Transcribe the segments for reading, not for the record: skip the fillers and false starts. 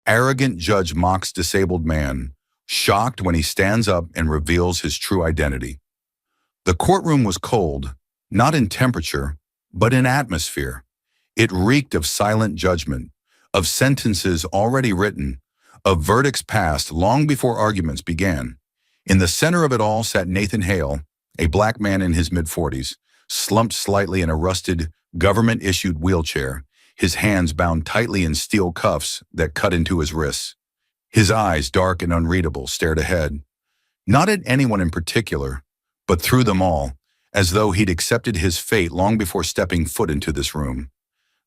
Arrogant judge mocks disabled man, shocked when he stands up and reveals his true identity. The courtroom was cold, not in temperature, but in atmosphere. It reeked of silent judgment, of sentences already written, of verdicts passed long before arguments began. In the center of it all sat Nathan Hale, a black man in his mid-40s, slumped slightly in a rusted, government-issued wheelchair, his hands bound tightly in steel cuffs that cut into his wrists. His eyes, dark and unreadable, stared ahead, not at anyone in particular, but through them all, as though he'd accepted his fate long before stepping foot into this room.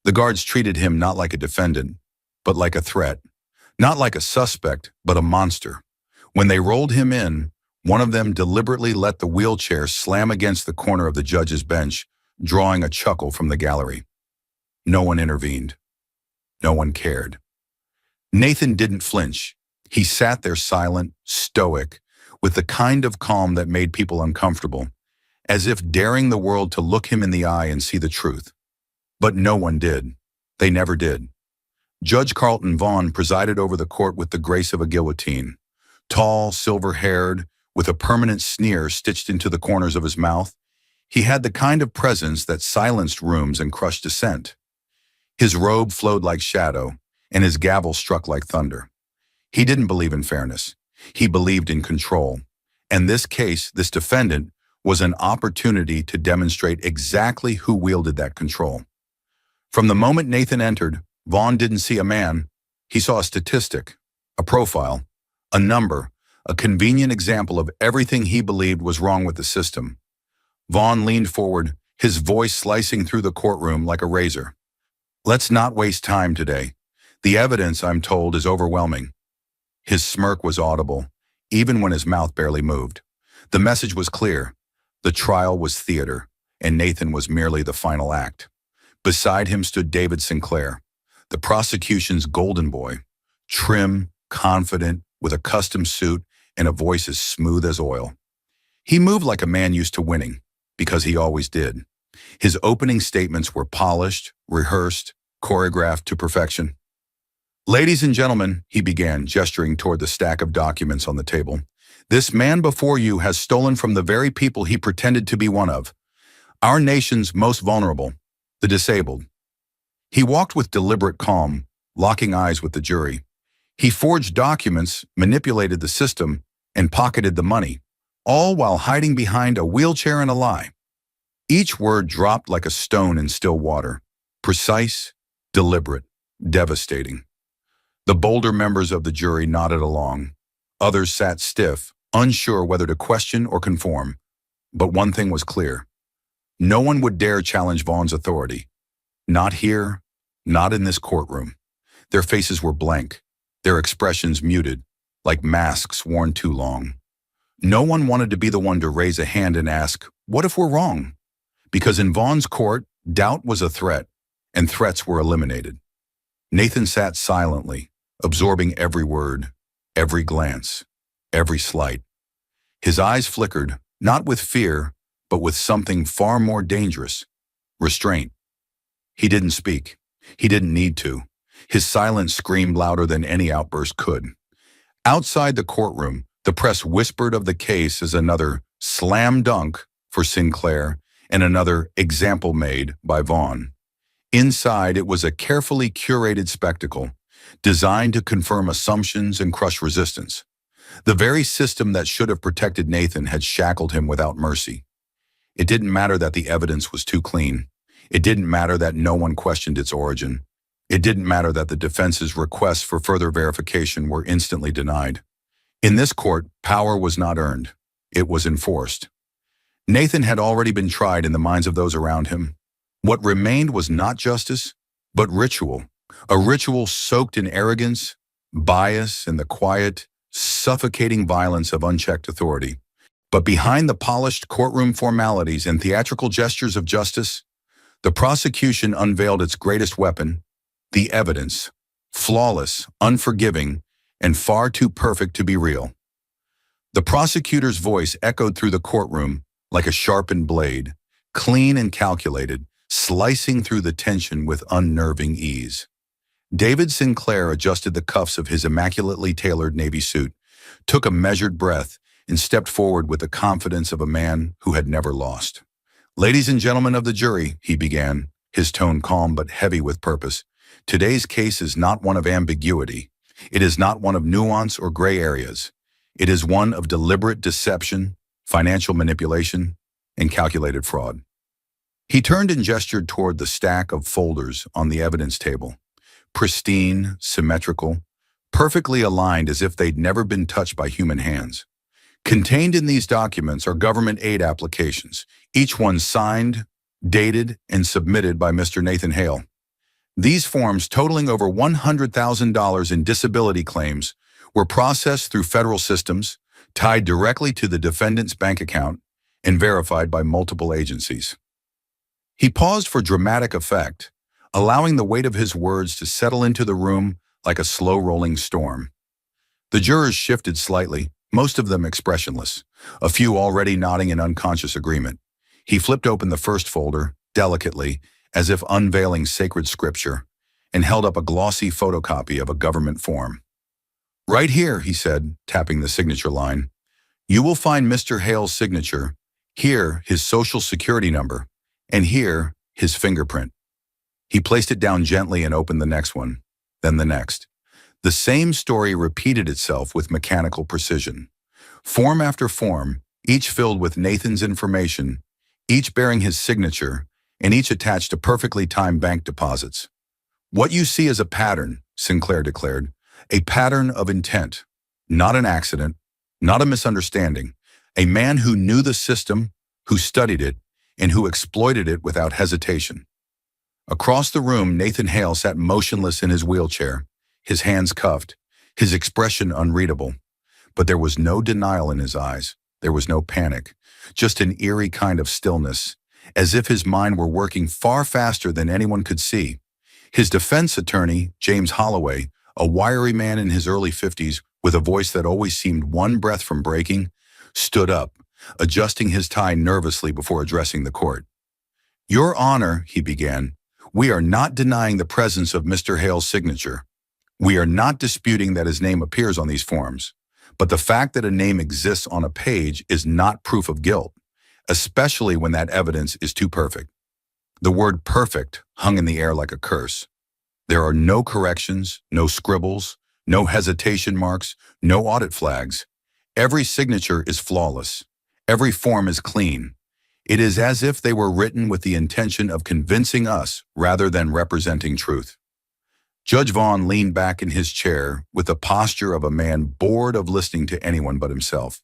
The guards treated him not like a defendant, but like a threat. Not like a suspect, but a monster. When they rolled him in, one of them deliberately let the wheelchair slam against the corner of the judge's bench, drawing a chuckle from the gallery. No one intervened. No one cared. Nathan didn't flinch. He sat there silent, stoic, with the kind of calm that made people uncomfortable, as if daring the world to look him in the eye and see the truth. But no one did. They never did. Judge Carlton Vaughn presided over the court with the grace of a guillotine. Tall, silver-haired, with a permanent sneer stitched into the corners of his mouth, he had the kind of presence that silenced rooms and crushed dissent. His robe flowed like shadow, and his gavel struck like thunder. He didn't believe in fairness. He believed in control. And this case, this defendant, was an opportunity to demonstrate exactly who wielded that control. From the moment Nathan entered, Vaughn didn't see a man. He saw a statistic, a profile, a number, a convenient example of everything he believed was wrong with the system. Vaughn leaned forward, his voice slicing through the courtroom like a razor. "Let's not waste time today. The evidence, I'm told, is overwhelming." His smirk was audible, even when his mouth barely moved. The message was clear. The trial was theater, and Nathan was merely the final act. Beside him stood David Sinclair, the prosecution's golden boy, trim, confident, with a custom suit and a voice as smooth as oil. He moved like a man used to winning, because he always did. His opening statements were polished, rehearsed, choreographed to perfection. "Ladies and gentlemen," he began, gesturing toward the stack of documents on the table, "this man before you has stolen from the very people he pretended to be one of, our nation's most vulnerable, the disabled." He walked with deliberate calm, locking eyes with the jury. He forged documents, manipulated the system, and pocketed the money, all while hiding behind a wheelchair and a lie. Each word dropped like a stone in still water, precise, deliberate, devastating. The bolder members of the jury nodded along. Others sat stiff, unsure whether to question or conform. But one thing was clear. No one would dare challenge Vaughn's authority. Not here, not in this courtroom. Their faces were blank, their expressions muted, like masks worn too long. No one wanted to be the one to raise a hand and ask, "What if we're wrong?" Because in Vaughn's court, doubt was a threat, and threats were eliminated. Nathan sat silently, absorbing every word, every glance, every slight. His eyes flickered, not with fear, but with something far more dangerous, restraint. He didn't speak. He didn't need to. His silence screamed louder than any outburst could. Outside the courtroom, the press whispered of the case as another slam dunk for Sinclair and another example made by Vaughn. Inside, it was a carefully curated spectacle, designed to confirm assumptions and crush resistance. The very system that should have protected Nathan had shackled him without mercy. It didn't matter that the evidence was too clean. It didn't matter that no one questioned its origin. It didn't matter that the defense's requests for further verification were instantly denied. In this court, power was not earned. It was enforced. Nathan had already been tried in the minds of those around him. What remained was not justice, but ritual. A ritual soaked in arrogance, bias, and the quiet, suffocating violence of unchecked authority. But behind the polished courtroom formalities and theatrical gestures of justice, the prosecution unveiled its greatest weapon, the evidence, flawless, unforgiving, and far too perfect to be real. The prosecutor's voice echoed through the courtroom like a sharpened blade, clean and calculated, slicing through the tension with unnerving ease. David Sinclair adjusted the cuffs of his immaculately tailored navy suit, took a measured breath, and stepped forward with the confidence of a man who had never lost. "Ladies and gentlemen of the jury," he began, his tone calm but heavy with purpose, "today's case is not one of ambiguity. It is not one of nuance or gray areas. It is one of deliberate deception, financial manipulation, and calculated fraud." He turned and gestured toward the stack of folders on the evidence table, pristine, symmetrical, perfectly aligned as if they'd never been touched by human hands. Contained in these documents are government aid applications, each one signed, dated, and submitted by Mr. Nathan Hale. These forms, totaling over $100,000 in disability claims, were processed through federal systems, tied directly to the defendant's bank account, and verified by multiple agencies. He paused for dramatic effect, allowing the weight of his words to settle into the room like a slow-rolling storm. The jurors shifted slightly, most of them expressionless, a few already nodding in unconscious agreement. He flipped open the first folder, delicately, as if unveiling sacred scripture, and held up a glossy photocopy of a government form. "Right here," he said, tapping the signature line, "you will find Mr. Hale's signature, here his social security number, and here his fingerprint." He placed it down gently and opened the next one, then the next. The same story repeated itself with mechanical precision. Form after form, each filled with Nathan's information, each bearing his signature, and each attached to perfectly timed bank deposits. "What you see is a pattern," Sinclair declared, "a pattern of intent, not an accident, not a misunderstanding, a man who knew the system, who studied it, and who exploited it without hesitation." Across the room, Nathan Hale sat motionless in his wheelchair, his hands cuffed, his expression unreadable. But there was no denial in his eyes. There was no panic, just an eerie kind of stillness, as if his mind were working far faster than anyone could see. His defense attorney, James Holloway, a wiry man in his early 50s with a voice that always seemed one breath from breaking, stood up, adjusting his tie nervously before addressing the court. "Your Honor," he began, "we are not denying the presence of Mr. Hale's signature. We are not disputing that his name appears on these forms. But the fact that a name exists on a page is not proof of guilt, especially when that evidence is too perfect." The word perfect hung in the air like a curse. There are no corrections, no scribbles, no hesitation marks, no audit flags. Every signature is flawless. Every form is clean. It is as if they were written with the intention of convincing us rather than representing truth. Judge Vaughn leaned back in his chair with the posture of a man bored of listening to anyone but himself.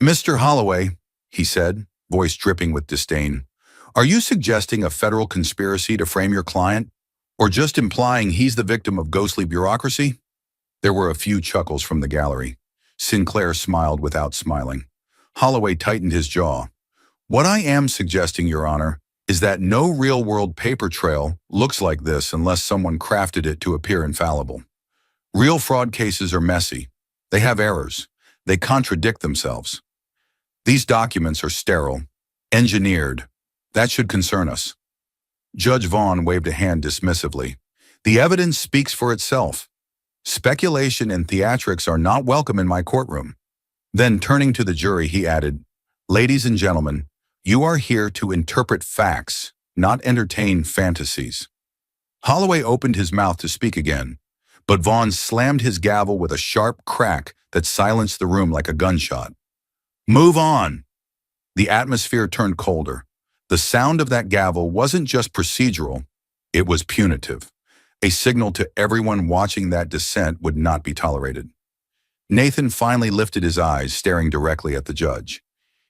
"Mr. Holloway," he said, voice dripping with disdain, "are you suggesting a federal conspiracy to frame your client, or just implying he's the victim of ghostly bureaucracy?" There were a few chuckles from the gallery. Sinclair smiled without smiling. Holloway tightened his jaw. "What I am suggesting, Your Honor, is that no real-world paper trail looks like this unless someone crafted it to appear infallible. Real fraud cases are messy. They have errors. They contradict themselves. These documents are sterile, engineered. That should concern us." Judge Vaughn waved a hand dismissively. "The evidence speaks for itself. Speculation and theatrics are not welcome in my courtroom." Then, turning to the jury, he added, "Ladies and gentlemen, you are here to interpret facts, not entertain fantasies." Holloway opened his mouth to speak again, but Vaughn slammed his gavel with a sharp crack that silenced the room like a gunshot. "Move on!" The atmosphere turned colder. The sound of that gavel wasn't just procedural, it was punitive, a signal to everyone watching that dissent would not be tolerated. Nathan finally lifted his eyes, staring directly at the judge.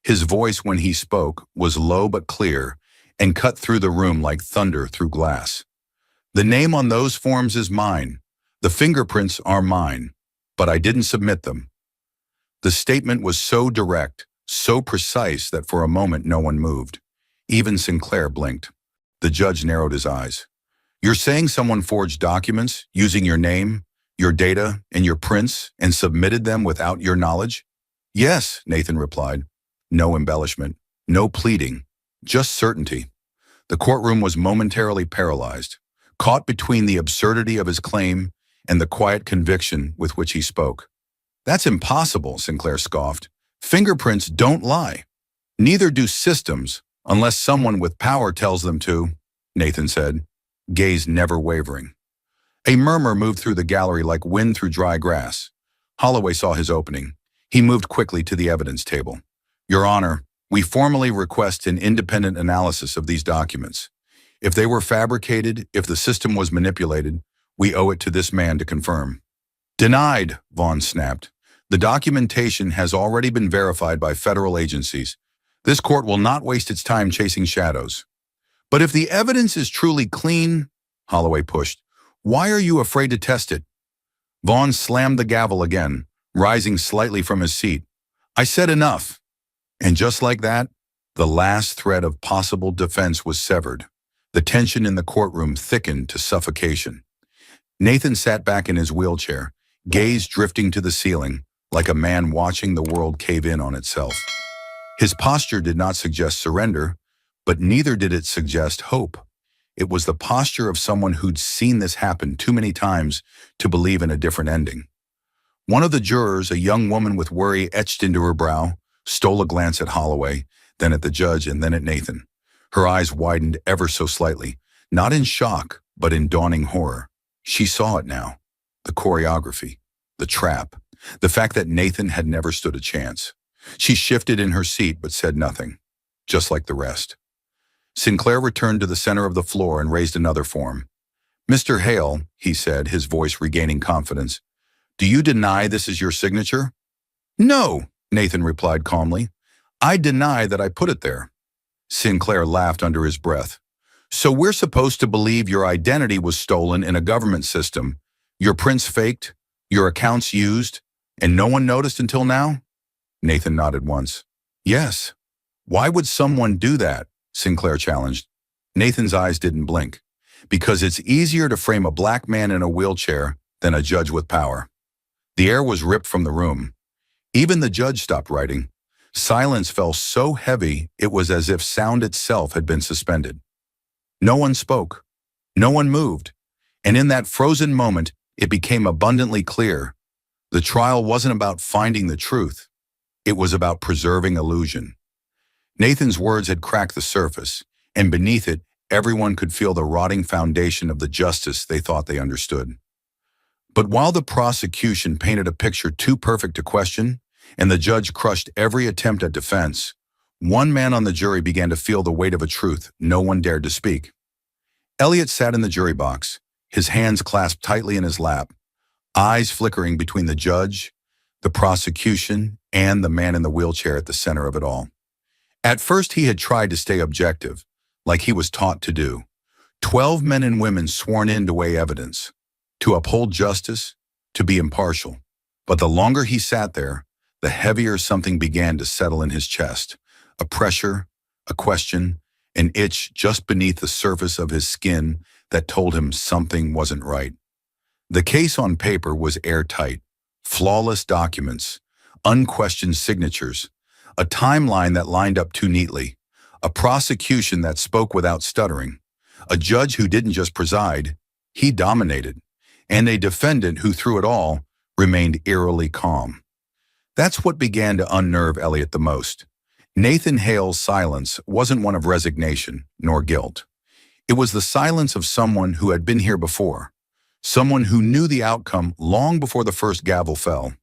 His voice, when he spoke, was low but clear and cut through the room like thunder through glass. "The name on those forms is mine. The fingerprints are mine, but I didn't submit them." The statement was so direct, so precise that for a moment no one moved. Even Sinclair blinked. The judge narrowed his eyes. "You're saying someone forged documents using your name, your data, and your prints and submitted them without your knowledge?" "Yes," Nathan replied. No embellishment, no pleading, just certainty. The courtroom was momentarily paralyzed. caught between the absurdity of his claim and the quiet conviction with which he spoke. "That's impossible," Sinclair scoffed. "Fingerprints don't lie. Neither do systems, unless someone with power tells them to," Nathan said, gaze never wavering. A murmur moved through the gallery like wind through dry grass. Holloway saw his opening. He moved quickly to the evidence table. "Your Honor, we formally request an independent analysis of these documents. If they were fabricated, if the system was manipulated, we owe it to this man to confirm." "Denied," Vaughn snapped. "The documentation has already been verified by federal agencies. This court will not waste its time chasing shadows." "But if the evidence is truly clean," Holloway pushed, "why are you afraid to test it?" Vaughn slammed the gavel again, rising slightly from his seat. "I said enough." And just like that, the last thread of possible defense was severed. The tension in the courtroom thickened to suffocation. Nathan sat back in his wheelchair, gaze drifting to the ceiling, like a man watching the world cave in on itself. His posture did not suggest surrender, but neither did it suggest hope. It was the posture of someone who'd seen this happen too many times to believe in a different ending. One of the jurors, a young woman with worry etched into her brow, stole a glance at Holloway, then at the judge, and then at Nathan. Her eyes widened ever so slightly, not in shock, but in dawning horror. She saw it now. The choreography, the trap, the fact that Nathan had never stood a chance. She shifted in her seat but said nothing, just like the rest. Sinclair returned to the center of the floor and raised another form. "Mr. Hale," he said, his voice regaining confidence, "do you deny this is your signature?" "No," Nathan replied calmly. "I deny that I put it there." Sinclair laughed under his breath. "So we're supposed to believe your identity was stolen in a government system, your prints faked, your accounts used, and no one noticed until now?" Nathan nodded once. "Yes." "Why would someone do that?" Sinclair challenged. Nathan's eyes didn't blink. "Because it's easier to frame a black man in a wheelchair than a judge with power." The air was ripped from the room. Even the judge stopped writing. Silence fell so heavy it was as if sound itself had been suspended. No one spoke. No one moved. And in that frozen moment, it became abundantly clear. The trial wasn't about finding the truth. It was about preserving illusion. Nathan's words had cracked the surface, and beneath it, everyone could feel the rotting foundation of the justice they thought they understood. But while the prosecution painted a picture too perfect to question, and the judge crushed every attempt at defense, one man on the jury began to feel the weight of a truth no one dared to speak. Elliot sat in the jury box, his hands clasped tightly in his lap, eyes flickering between the judge, the prosecution, and the man in the wheelchair at the center of it all. At first, he had tried to stay objective, like he was taught to do. 12 men and women sworn in to weigh evidence, to uphold justice, to be impartial. But the longer he sat there, the heavier something began to settle in his chest. A pressure, a question, an itch just beneath the surface of his skin that told him something wasn't right. The case on paper was airtight, flawless documents, unquestioned signatures, a timeline that lined up too neatly, a prosecution that spoke without stuttering, a judge who didn't just preside, he dominated, and a defendant who, through it all, remained eerily calm. That's what began to unnerve Elliot the most. Nathan Hale's silence wasn't one of resignation nor guilt. It was the silence of someone who had been here before, someone who knew the outcome long before the first gavel fell.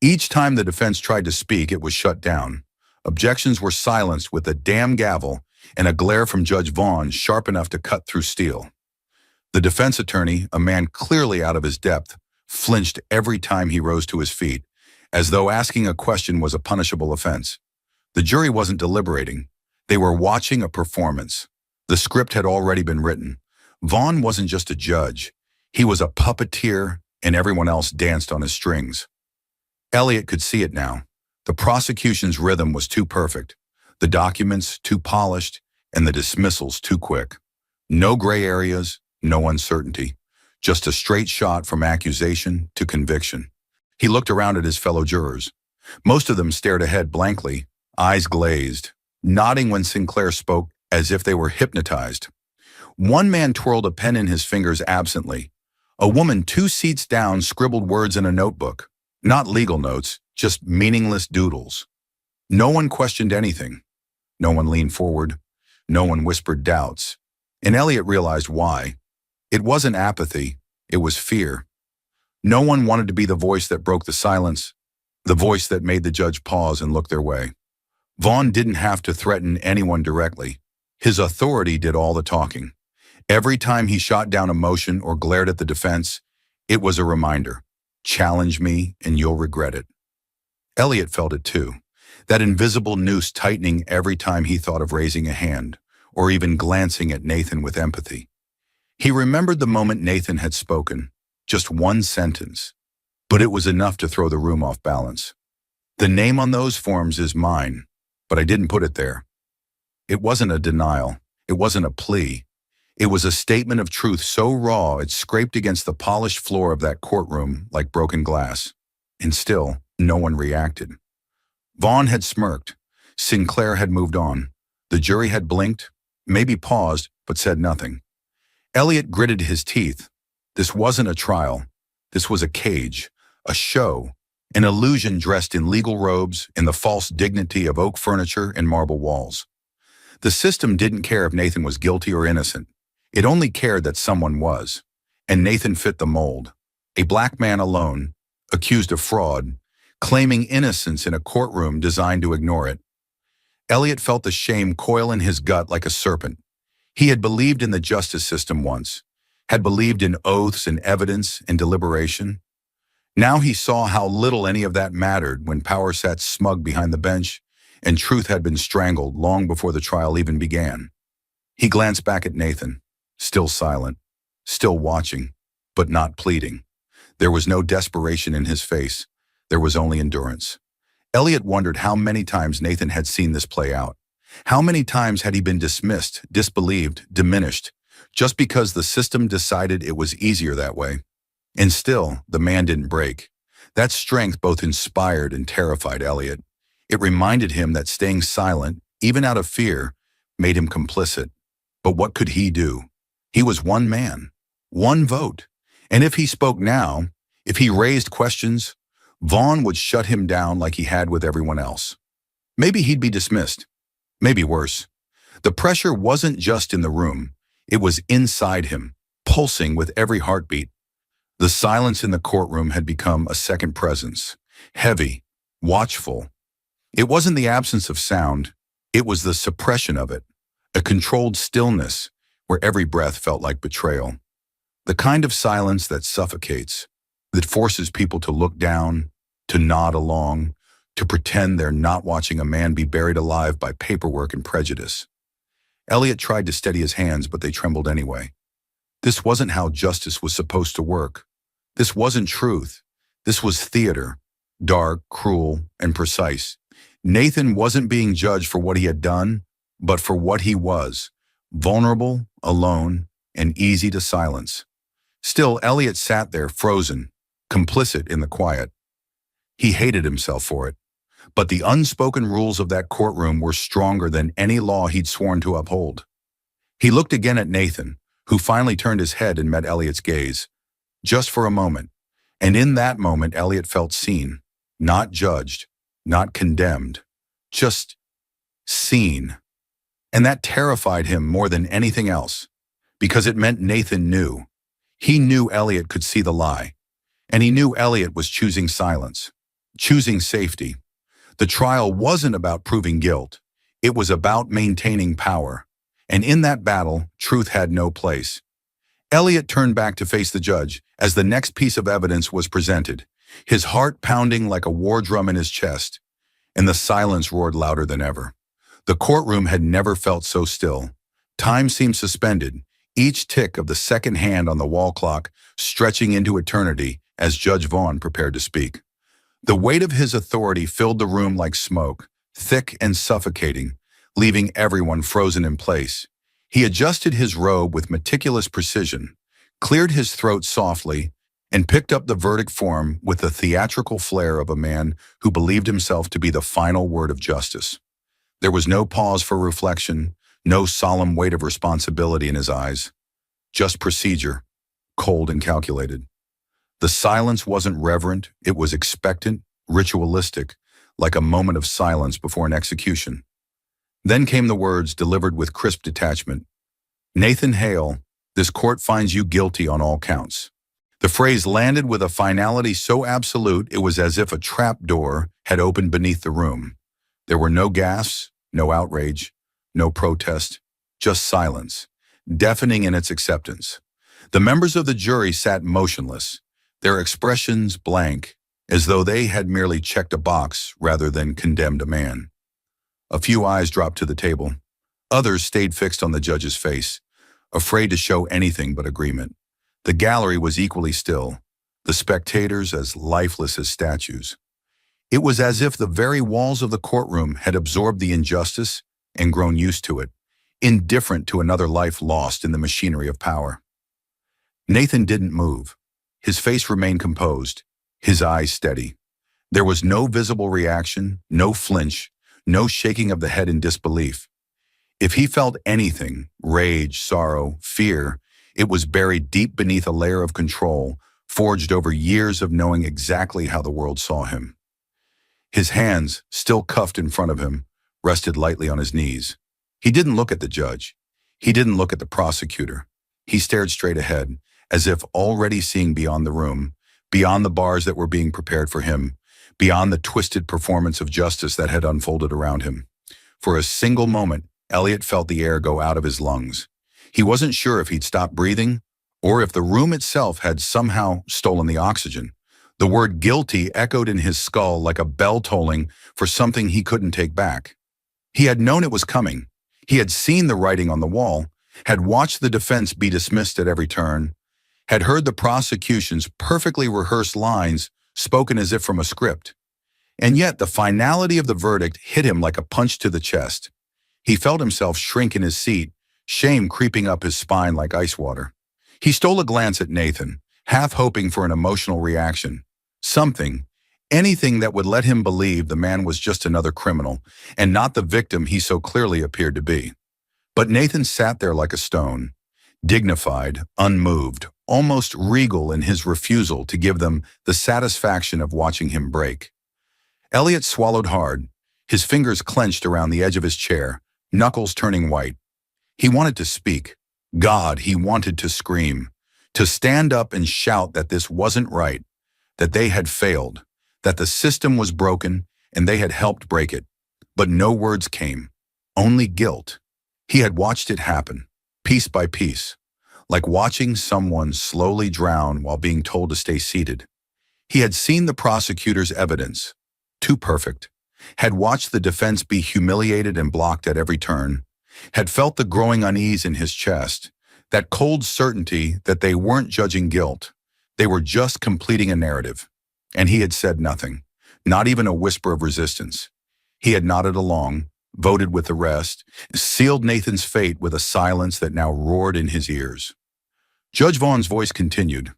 Each time the defense tried to speak, it was shut down. Objections were silenced with a damn gavel and a glare from Judge Vaughn sharp enough to cut through steel. The defense attorney, a man clearly out of his depth, flinched every time he rose to his feet, as though asking a question was a punishable offense. The jury wasn't deliberating. They were watching a performance. The script had already been written. Vaughn wasn't just a judge. He was a puppeteer, and everyone else danced on his strings. Elliot could see it now. The prosecution's rhythm was too perfect, the documents too polished, and the dismissals too quick. No gray areas, no uncertainty, just a straight shot from accusation to conviction. He looked around at his fellow jurors. Most of them stared ahead blankly, eyes glazed, nodding when Sinclair spoke as if they were hypnotized. One man twirled a pen in his fingers absently. A woman 2 seats down scribbled words in a notebook. Not legal notes, just meaningless doodles. No one questioned anything. No one leaned forward. No one whispered doubts. And Elliot realized why. It wasn't apathy, it was fear. No one wanted to be the voice that broke the silence, the voice that made the judge pause and look their way. Vaughn didn't have to threaten anyone directly. His authority did all the talking. Every time he shot down a motion or glared at the defense, it was a reminder. Challenge me and you'll regret it. Elliot felt it too. That invisible noose tightening every time he thought of raising a hand, or even glancing at Nathan with empathy. He remembered the moment Nathan had spoken, just one sentence, but it was enough to throw the room off balance. The name on those forms is mine, but I didn't put it there. It wasn't a denial. It wasn't a plea. It was a statement of truth so raw it scraped against the polished floor of that courtroom like broken glass. And still, no one reacted. Vaughn had smirked. Sinclair had moved on. The jury had blinked, maybe paused, but said nothing. Elliot gritted his teeth. This wasn't a trial. This was a cage, a show, an illusion dressed in legal robes in the false dignity of oak furniture and marble walls. The system didn't care if Nathan was guilty or innocent. It only cared that someone was. And Nathan fit the mold. A black man alone, accused of fraud, claiming innocence in a courtroom designed to ignore it. Elliot felt the shame coil in his gut like a serpent. He had believed in the justice system once, had believed in oaths and evidence and deliberation. Now he saw how little any of that mattered when power sat smug behind the bench and truth had been strangled long before the trial even began. He glanced back at Nathan, still silent, still watching, but not pleading. There was no desperation in his face. There was only endurance. Elliot wondered how many times Nathan had seen this play out. How many times had he been dismissed, disbelieved, diminished, just because the system decided it was easier that way? And still, the man didn't break. That strength both inspired and terrified Elliot. It reminded him that staying silent, even out of fear, made him complicit. But what could he do? He was one man, one vote. And if he spoke now, if he raised questions, Vaughn would shut him down like he had with everyone else. Maybe he'd be dismissed. Maybe worse. The pressure wasn't just in the room. It was inside him, pulsing with every heartbeat. The silence in the courtroom had become a second presence, heavy, watchful. It wasn't the absence of sound. It was the suppression of it, a controlled stillness where every breath felt like betrayal. The kind of silence that suffocates, that forces people to look down, to nod along, to pretend they're not watching a man be buried alive by paperwork and prejudice. Elliot tried to steady his hands, but they trembled anyway. This wasn't how justice was supposed to work. This wasn't truth. This was theater, dark, cruel, and precise. Nathan wasn't being judged for what he had done, but for what he was, vulnerable, alone, and easy to silence. Still, Elliot sat there frozen, complicit in the quiet. He hated himself for it, but the unspoken rules of that courtroom were stronger than any law he'd sworn to uphold. He looked again at Nathan, who finally turned his head and met Elliot's gaze, just for a moment. And in that moment, Elliot felt seen, not judged, not condemned, just seen. And that terrified him more than anything else, because it meant Nathan knew. He knew Elliot could see the lie, and he knew Elliot was choosing silence, choosing safety. The trial wasn't about proving guilt. It was about maintaining power. And in that battle, truth had no place. Elliot turned back to face the judge as the next piece of evidence was presented, his heart pounding like a war drum in his chest, and the silence roared louder than ever. The courtroom had never felt so still. Time seemed suspended, each tick of the second hand on the wall clock stretching into eternity as Judge Vaughn prepared to speak. The weight of his authority filled the room like smoke, thick and suffocating, leaving everyone frozen in place. He adjusted his robe with meticulous precision, cleared his throat softly, and picked up the verdict form with the theatrical flair of a man who believed himself to be the final word of justice. There was no pause for reflection, No solemn weight of responsibility in his eyes, just procedure, cold and calculated. The silence wasn't reverent, it was expectant, ritualistic, like a moment of silence before an execution. Then came the words delivered with crisp detachment. Nathan Hale, this court finds you guilty on all counts. The phrase landed with a finality so absolute it was as if a trap door had opened beneath the room. There were no gasps, no outrage, no protest, just silence, deafening in its acceptance. The members of the jury sat motionless, their expressions blank, as though they had merely checked a box rather than condemned a man. A few eyes dropped to the table. Others stayed fixed on the judge's face, afraid to show anything but agreement. The gallery was equally still, the spectators as lifeless as statues. It was as if the very walls of the courtroom had absorbed the injustice and grown used to it, indifferent to another life lost in the machinery of power. Nathan didn't move. His face remained composed, his eyes steady. There was no visible reaction, no flinch, no shaking of the head in disbelief. If he felt anything, rage, sorrow, fear, it was buried deep beneath a layer of control, forged over years of knowing exactly how the world saw him. His hands, still cuffed in front of him, rested lightly on his knees. He didn't look at the judge. He didn't look at the prosecutor. He stared straight ahead, as if already seeing beyond the room, beyond the bars that were being prepared for him, beyond the twisted performance of justice that had unfolded around him. For a single moment, Elliot felt the air go out of his lungs. He wasn't sure if he'd stopped breathing or if the room itself had somehow stolen the oxygen. The word guilty echoed in his skull like a bell tolling for something he couldn't take back. He had known it was coming. He had seen the writing on the wall, had watched the defense be dismissed at every turn, had heard the prosecution's perfectly rehearsed lines spoken as if from a script. And yet the finality of the verdict hit him like a punch to the chest. He felt himself shrink in his seat, shame creeping up his spine like ice water. He stole a glance at Nathan, half hoping for an emotional reaction. Something, anything that would let him believe the man was just another criminal and not the victim he so clearly appeared to be. But Nathan sat there like a stone, dignified, unmoved, almost regal in his refusal to give them the satisfaction of watching him break. Elliot swallowed hard, his fingers clenched around the edge of his chair, knuckles turning white. He wanted to speak. God, he wanted to scream, to stand up and shout that this wasn't right, that they had failed, that the system was broken and they had helped break it. But no words came, only guilt. He had watched it happen, piece by piece, like watching someone slowly drown while being told to stay seated. He had seen the prosecutor's evidence, too perfect, had watched the defense be humiliated and blocked at every turn, had felt the growing unease in his chest, that cold certainty that they weren't judging guilt, they were just completing a narrative. And he had said nothing, not even a whisper of resistance. He had nodded along, voted with the rest, sealed Nathan's fate with a silence that now roared in his ears. Judge Vaughn's voice continued,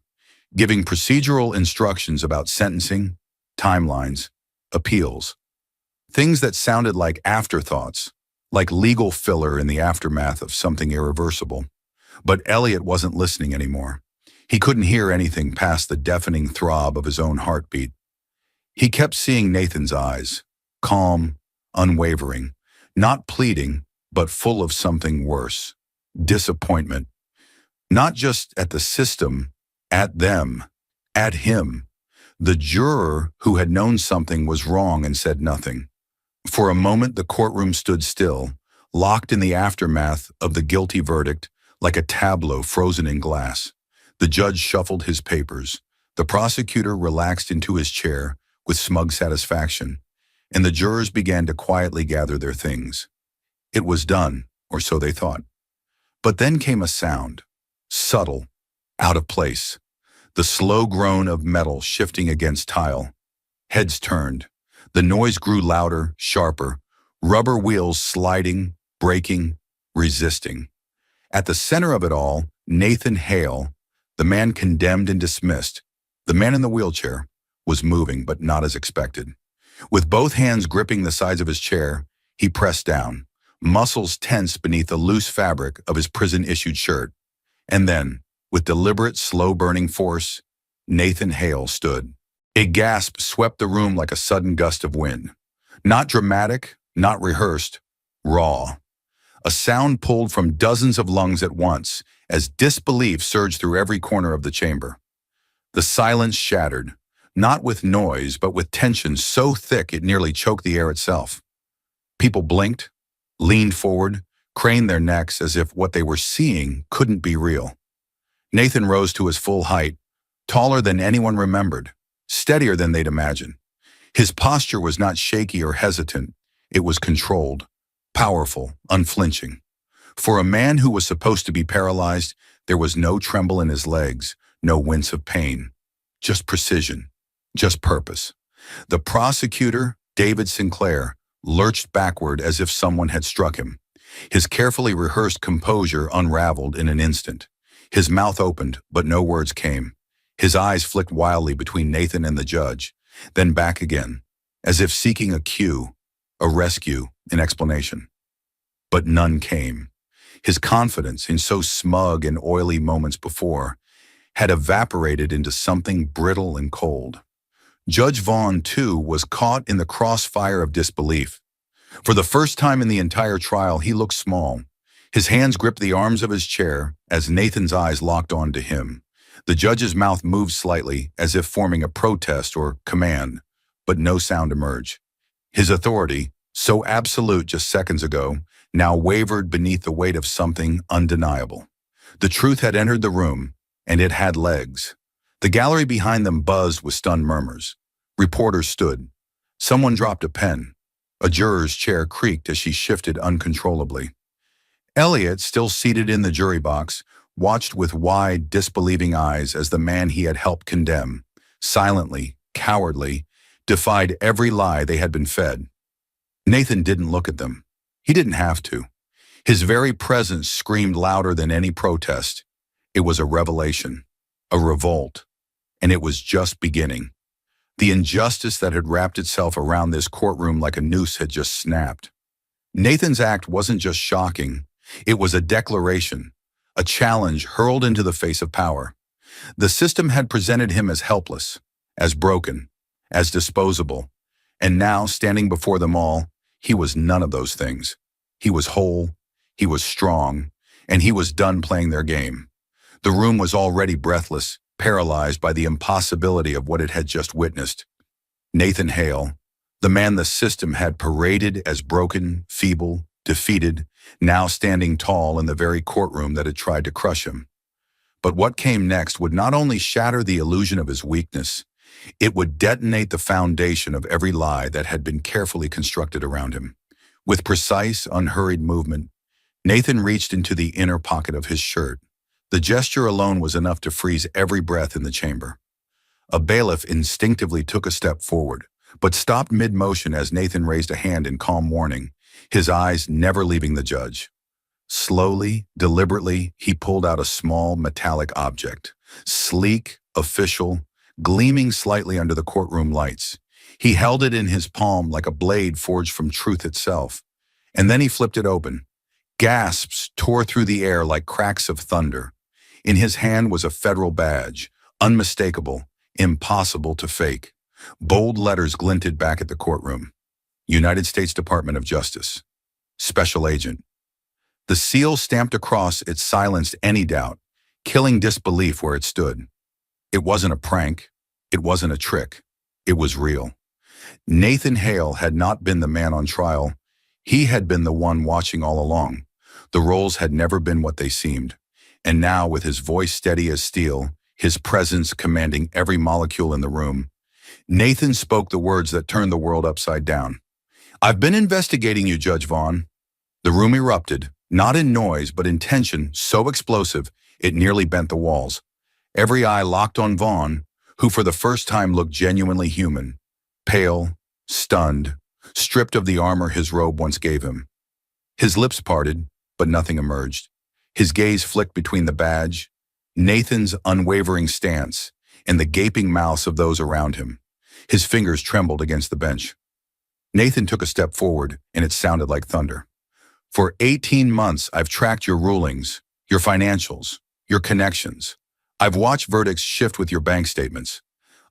giving procedural instructions about sentencing, timelines, appeals, things that sounded like afterthoughts, like legal filler in the aftermath of something irreversible. But Elliot wasn't listening anymore. He couldn't hear anything past the deafening throb of his own heartbeat. He kept seeing Nathan's eyes, calm, unwavering, not pleading, but full of something worse, disappointment. Not just at the system, at them, at him, the juror who had known something was wrong and said nothing. For a moment, the courtroom stood still, locked in the aftermath of the guilty verdict, like a tableau frozen in glass. The judge shuffled his papers. The prosecutor relaxed into his chair with smug satisfaction, and the jurors began to quietly gather their things. It was done, or so they thought. But then came a sound, subtle, out of place, the slow groan of metal shifting against tile. Heads turned. The noise grew louder, sharper, rubber wheels sliding, braking, resisting. At the center of it all, Nathan Hale, the man condemned and dismissed, the man in the wheelchair, was moving, but not as expected. With both hands gripping the sides of his chair, he pressed down, muscles tense beneath the loose fabric of his prison-issued shirt. And then, with deliberate, slow-burning force, Nathan Hale stood. A gasp swept the room like a sudden gust of wind. Not dramatic, not rehearsed, raw. A sound pulled from dozens of lungs at once as disbelief surged through every corner of the chamber. The silence shattered, not with noise but with tension so thick it nearly choked the air itself. People blinked, leaned forward, craned their necks as if what they were seeing couldn't be real. Nathan rose to his full height, taller than anyone remembered, steadier than they'd imagined. His posture was not shaky or hesitant. It was controlled, powerful, unflinching. For a man who was supposed to be paralyzed, there was no tremble in his legs, no wince of pain. Just precision, just purpose. The prosecutor, David Sinclair, lurched backward as if someone had struck him. His carefully rehearsed composure unraveled in an instant. His mouth opened, but no words came. His eyes flicked wildly between Nathan and the judge, then back again, as if seeking a cue, a rescue, an explanation. But none came. His confidence, in so smug and oily moments before, had evaporated into something brittle and cold. Judge Vaughn, too, was caught in the crossfire of disbelief. For the first time in the entire trial, he looked small. His hands gripped the arms of his chair as Nathan's eyes locked onto him. The judge's mouth moved slightly, as if forming a protest or command, but no sound emerged. His authority, so absolute just seconds ago, now wavered beneath the weight of something undeniable. The truth had entered the room, and it had legs. The gallery behind them buzzed with stunned murmurs. Reporters stood. Someone dropped a pen. A juror's chair creaked as she shifted uncontrollably. Elliot, still seated in the jury box, watched with wide, disbelieving eyes as the man he had helped condemn, silently, cowardly, defied every lie they had been fed. Nathan didn't look at them. He didn't have to. His very presence screamed louder than any protest. It was a revelation, a revolt, and it was just beginning. The injustice that had wrapped itself around this courtroom like a noose had just snapped. Nathan's act wasn't just shocking. It was a declaration, a challenge hurled into the face of power. The system had presented him as helpless, as broken, as disposable, and now, standing before them all, he was none of those things. He was whole, he was strong, and he was done playing their game. The room was already breathless, paralyzed by the impossibility of what it had just witnessed. Nathan Hale, the man the system had paraded as broken, feeble, defeated, now standing tall in the very courtroom that had tried to crush him. But what came next would not only shatter the illusion of his weakness, it would detonate the foundation of every lie that had been carefully constructed around him. With precise, unhurried movement, Nathan reached into the inner pocket of his shirt. The gesture alone was enough to freeze every breath in the chamber. A bailiff instinctively took a step forward, but stopped mid-motion as Nathan raised a hand in calm warning, his eyes never leaving the judge. Slowly, deliberately, he pulled out a small metallic object, sleek, official, gleaming slightly under the courtroom lights. He held it in his palm like a blade forged from truth itself, and then he flipped it open. Gasps tore through the air like cracks of thunder. In his hand was a federal badge, unmistakable, impossible to fake. Bold letters glinted back at the courtroom. United States Department of Justice. Special Agent. The seal stamped across it silenced any doubt, killing disbelief where it stood. It wasn't a prank. It wasn't a trick. It was real. Nathan Hale had not been the man on trial. He had been the one watching all along. The roles had never been what they seemed. And now, with his voice steady as steel, his presence commanding every molecule in the room, Nathan spoke the words that turned the world upside down. "I've been investigating you, Judge Vaughn." The room erupted, not in noise, but in tension so explosive it nearly bent the walls. Every eye locked on Vaughn, who for the first time looked genuinely human, pale, stunned, stripped of the armor his robe once gave him. His lips parted, but nothing emerged. His gaze flicked between the badge, Nathan's unwavering stance, and the gaping mouths of those around him. His fingers trembled against the bench. Nathan took a step forward, and it sounded like thunder. For 18 months, I've tracked your rulings, your financials, your connections. I've watched verdicts shift with your bank statements.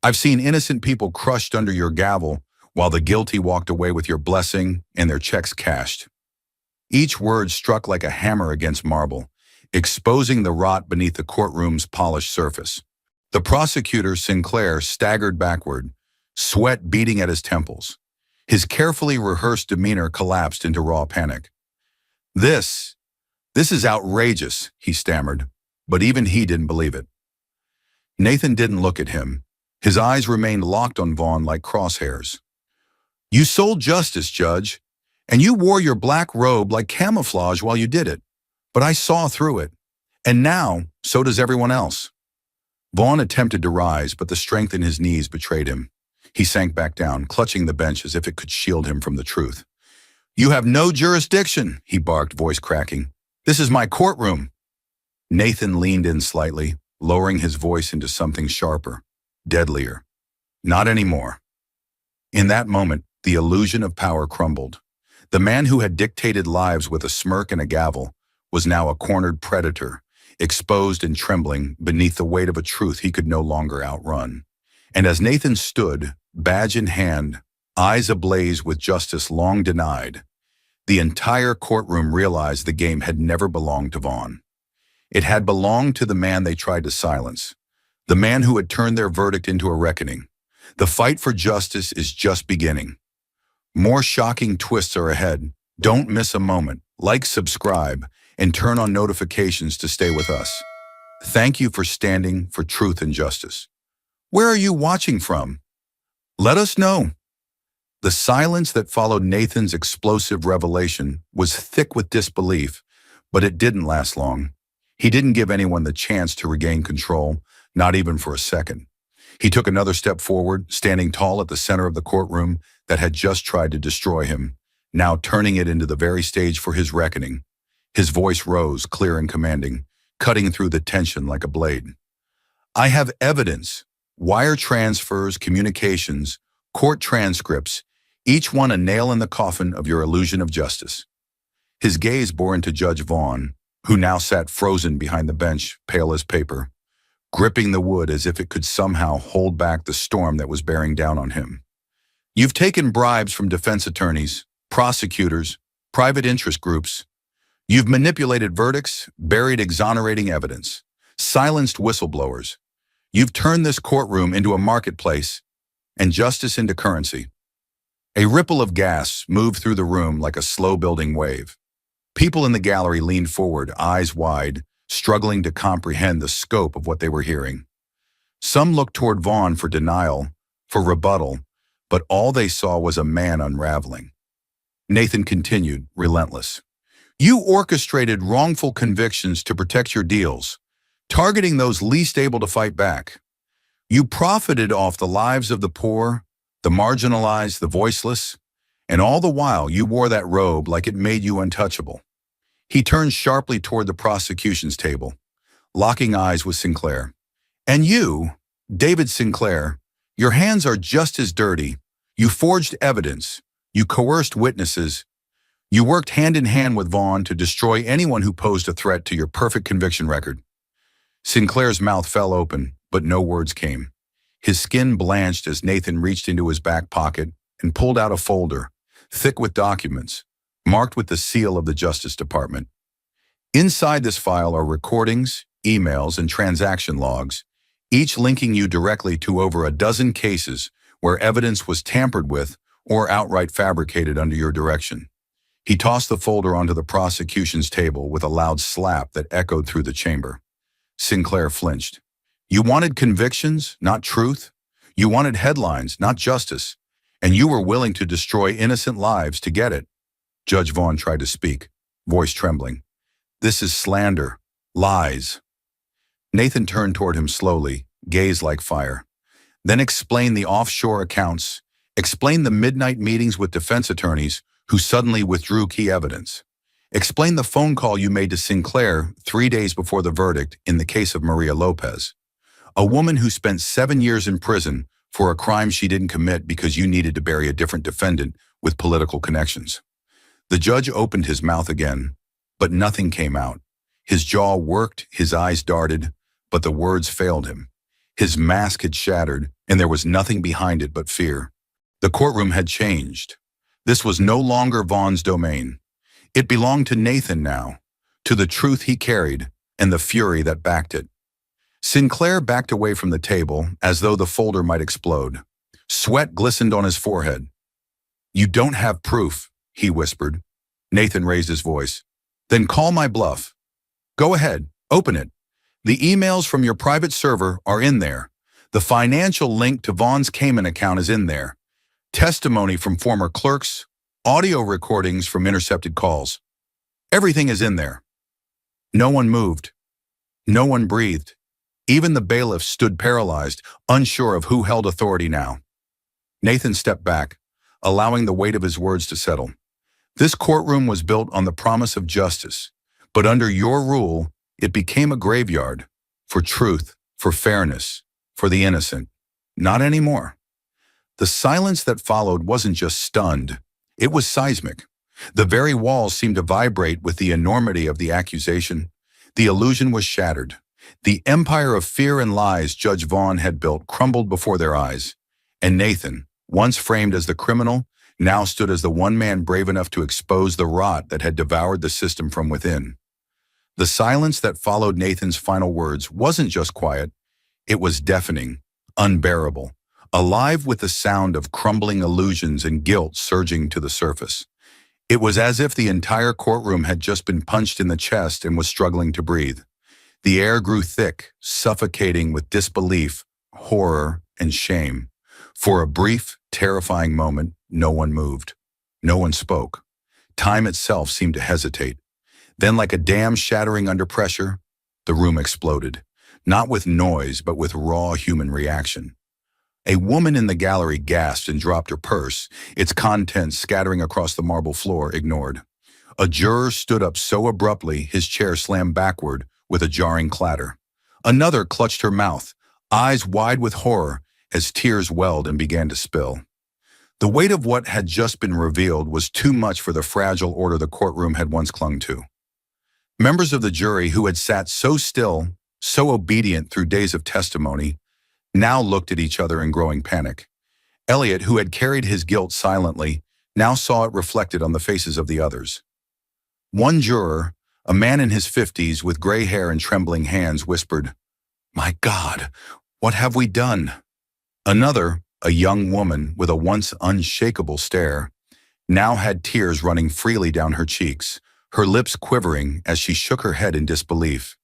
I've seen innocent people crushed under your gavel while the guilty walked away with your blessing and their checks cashed. Each word struck like a hammer against marble, exposing the rot beneath the courtroom's polished surface. The prosecutor, Sinclair, staggered backward, sweat beading at his temples. His carefully rehearsed demeanor collapsed into raw panic. This is outrageous, he stammered, but even he didn't believe it. Nathan didn't look at him. His eyes remained locked on Vaughn like crosshairs. You sold justice, Judge, and you wore your black robe like camouflage while you did it. But I saw through it. And now, so does everyone else. Vaughn attempted to rise, but the strength in his knees betrayed him. He sank back down, clutching the bench as if it could shield him from the truth. You have no jurisdiction, he barked, voice cracking. This is my courtroom. Nathan leaned in slightly, lowering his voice into something sharper, deadlier. Not anymore. In that moment, the illusion of power crumbled. The man who had dictated lives with a smirk and a gavel was now a cornered predator, exposed and trembling beneath the weight of a truth he could no longer outrun. And as Nathan stood, badge in hand, eyes ablaze with justice long denied, the entire courtroom realized the game had never belonged to Vaughn. It had belonged to the man they tried to silence, the man who had turned their verdict into a reckoning. The fight for justice is just beginning. More shocking twists are ahead. Don't miss a moment. Like, subscribe, and turn on notifications to stay with us. Thank you for standing for truth and justice. Where are you watching from? Let us know. The silence that followed Nathan's explosive revelation was thick with disbelief, but it didn't last long. He didn't give anyone the chance to regain control, not even for a second. He took another step forward, standing tall at the center of the courtroom that had just tried to destroy him, now turning it into the very stage for his reckoning. His voice rose, clear and commanding, cutting through the tension like a blade. I have evidence, wire transfers, communications, court transcripts, each one a nail in the coffin of your illusion of justice. His gaze bore into Judge Vaughn, who now sat frozen behind the bench, pale as paper, gripping the wood as if it could somehow hold back the storm that was bearing down on him. You've taken bribes from defense attorneys, prosecutors, private interest groups. You've manipulated verdicts, buried exonerating evidence, silenced whistleblowers. You've turned this courtroom into a marketplace and justice into currency. A ripple of gas moved through the room like a slow-building wave. People in the gallery leaned forward, eyes wide, struggling to comprehend the scope of what they were hearing. Some looked toward Vaughn for denial, for rebuttal, but all they saw was a man unraveling. Nathan continued, relentless. You orchestrated wrongful convictions to protect your deals, targeting those least able to fight back. You profited off the lives of the poor, the marginalized, the voiceless, and all the while you wore that robe like it made you untouchable. He turned sharply toward the prosecution's table, locking eyes with Sinclair. And you, David Sinclair, your hands are just as dirty. You forged evidence. You coerced witnesses. You worked hand in hand with Vaughn to destroy anyone who posed a threat to your perfect conviction record. Sinclair's mouth fell open, but no words came. His skin blanched as Nathan reached into his back pocket and pulled out a folder, thick with documents, marked with the seal of the Justice Department. Inside this file are recordings, emails, and transaction logs, each linking you directly to over a dozen cases where evidence was tampered with or outright fabricated under your direction. He tossed the folder onto the prosecution's table with a loud slap that echoed through the chamber. Sinclair flinched. You wanted convictions, not truth. You wanted headlines, not justice. And you were willing to destroy innocent lives to get it. Judge Vaughn tried to speak, voice trembling. This is slander, lies. Nathan turned toward him slowly, gaze like fire. Then explained the offshore accounts, explained the midnight meetings with defense attorneys who suddenly withdrew key evidence. Explain the phone call you made to Sinclair 3 days before the verdict in the case of Maria Lopez, a woman who spent 7 years in prison for a crime she didn't commit because you needed to bury a different defendant with political connections. The judge opened his mouth again, but nothing came out. His jaw worked, his eyes darted, but the words failed him. His mask had shattered, and there was nothing behind it but fear. The courtroom had changed. This was no longer Vaughn's domain. It belonged to Nathan now, to the truth he carried and the fury that backed it. Sinclair backed away from the table as though the folder might explode. Sweat glistened on his forehead. "You don't have proof," he whispered. Nathan raised his voice. "Then call my bluff. Go ahead, open it. The emails from your private server are in there. The financial link to Vaughn's Cayman account is in there. Testimony from former clerks, audio recordings from intercepted calls. Everything is in there." No one moved. No one breathed. Even the bailiff stood paralyzed, unsure of who held authority now. Nathan stepped back, allowing the weight of his words to settle. This courtroom was built on the promise of justice, but under your rule, it became a graveyard for truth, for fairness, for the innocent. Not anymore. The silence that followed wasn't just stunned, it was seismic. The very walls seemed to vibrate with the enormity of the accusation. The illusion was shattered. The empire of fear and lies Judge Vaughn had built crumbled before their eyes. And Nathan, once framed as the criminal, now stood as the one man brave enough to expose the rot that had devoured the system from within. The silence that followed Nathan's final words wasn't just quiet, it was deafening, unbearable, alive with the sound of crumbling illusions and guilt surging to the surface. It was as if the entire courtroom had just been punched in the chest and was struggling to breathe. The air grew thick, suffocating with disbelief, horror, and shame. For a brief, terrifying moment, no one moved. No one spoke. Time itself seemed to hesitate. Then, like a dam shattering under pressure, the room exploded, not with noise, but with raw human reaction. A woman in the gallery gasped and dropped her purse, its contents scattering across the marble floor, ignored. A juror stood up so abruptly his chair slammed backward with a jarring clatter. Another clutched her mouth, eyes wide with horror, as tears welled and began to spill. The weight of what had just been revealed was too much for the fragile order the courtroom had once clung to. Members of the jury who had sat so still, so obedient through days of testimony, now looked at each other in growing panic. Elliot, who had carried his guilt silently, now saw it reflected on the faces of the others. One juror, a man in his 50s with gray hair and trembling hands, whispered, "My God, what have we done?" Another, a young woman with a once unshakable stare, now had tears running freely down her cheeks, her lips quivering as she shook her head in disbelief.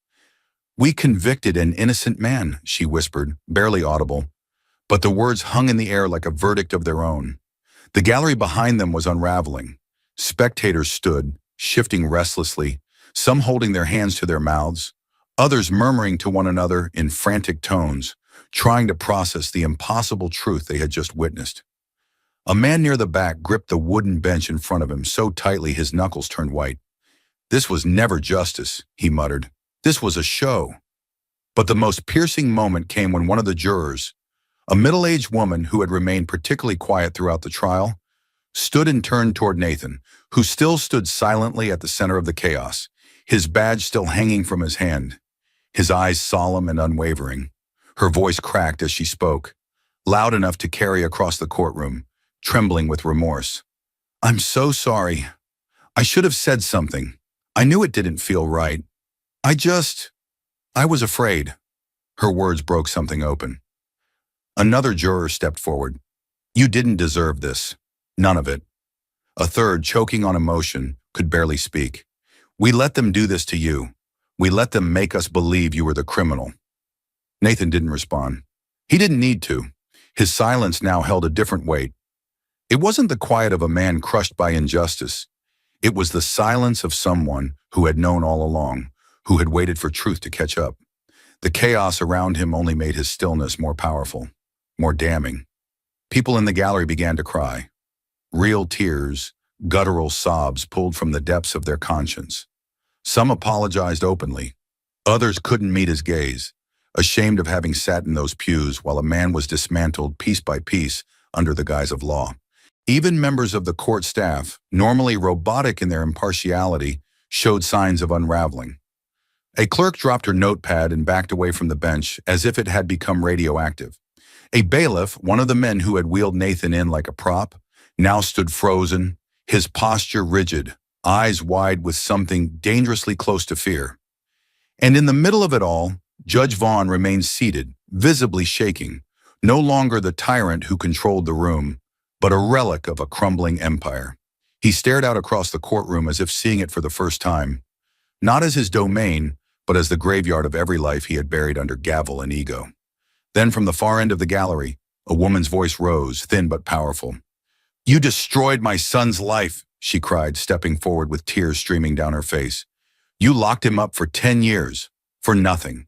"We convicted an innocent man," she whispered, barely audible, but the words hung in the air like a verdict of their own. The gallery behind them was unraveling. Spectators stood, shifting restlessly, some holding their hands to their mouths, others murmuring to one another in frantic tones, trying to process the impossible truth they had just witnessed. A man near the back gripped the wooden bench in front of him so tightly his knuckles turned white. "This was never justice," he muttered. "This was a show." But the most piercing moment came when one of the jurors, a middle-aged woman who had remained particularly quiet throughout the trial, stood and turned toward Nathan, who still stood silently at the center of the chaos, his badge still hanging from his hand, his eyes solemn and unwavering. Her voice cracked as she spoke, loud enough to carry across the courtroom, trembling with remorse. "I'm so sorry. I should have said something. I knew it didn't feel right. I was afraid." Her words broke something open. Another juror stepped forward. "You didn't deserve this. None of it." A third, choking on emotion, could barely speak. "We let them do this to you. We let them make us believe you were the criminal." Nathan didn't respond. He didn't need to. His silence now held a different weight. It wasn't the quiet of a man crushed by injustice. It was the silence of someone who had known all along, who had waited for truth to catch up. The chaos around him only made his stillness more powerful, more damning. People in the gallery began to cry. Real tears, guttural sobs pulled from the depths of their conscience. Some apologized openly. Others couldn't meet his gaze, ashamed of having sat in those pews while a man was dismantled piece by piece under the guise of law. Even members of the court staff, normally robotic in their impartiality, showed signs of unraveling. A clerk dropped her notepad and backed away from the bench as if it had become radioactive. A bailiff, one of the men who had wheeled Nathan in like a prop, now stood frozen, his posture rigid, eyes wide with something dangerously close to fear. And in the middle of it all, Judge Vaughn remained seated, visibly shaking, no longer the tyrant who controlled the room, but a relic of a crumbling empire. He stared out across the courtroom as if seeing it for the first time, not as his domain, but as the graveyard of every life he had buried under gavel and ego. Then from the far end of the gallery, a woman's voice rose, thin but powerful. "You destroyed my son's life," she cried, stepping forward with tears streaming down her face. "You locked him up for 10 years, for nothing."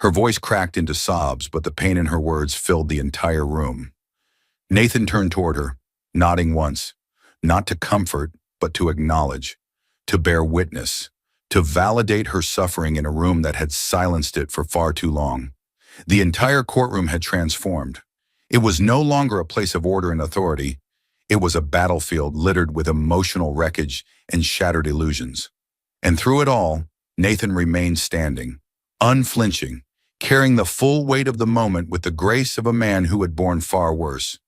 Her voice cracked into sobs, but the pain in her words filled the entire room. Nathan turned toward her, nodding once, not to comfort, but to acknowledge, to bear witness, to validate her suffering in a room that had silenced it for far too long. The entire courtroom had transformed. It was no longer a place of order and authority. It was a battlefield littered with emotional wreckage and shattered illusions. And through it all, Nathan remained standing, unflinching, carrying the full weight of the moment with the grace of a man who had borne far worse.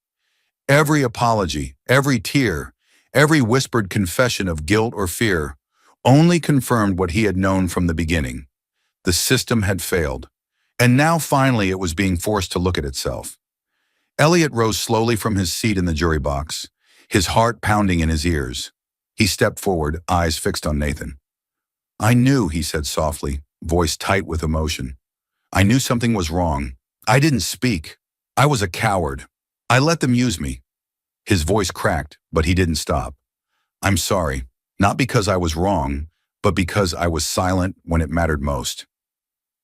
Every apology, every tear, every whispered confession of guilt or fear only confirmed what he had known from the beginning. The system had failed, and now finally it was being forced to look at itself. Elliot rose slowly from his seat in the jury box, his heart pounding in his ears. He stepped forward, eyes fixed on Nathan. "I knew," he said softly, voice tight with emotion. "I knew something was wrong. I didn't speak. I was a coward. I let them use me." His voice cracked, but he didn't stop. "I'm sorry, not because I was wrong, but because I was silent when it mattered most."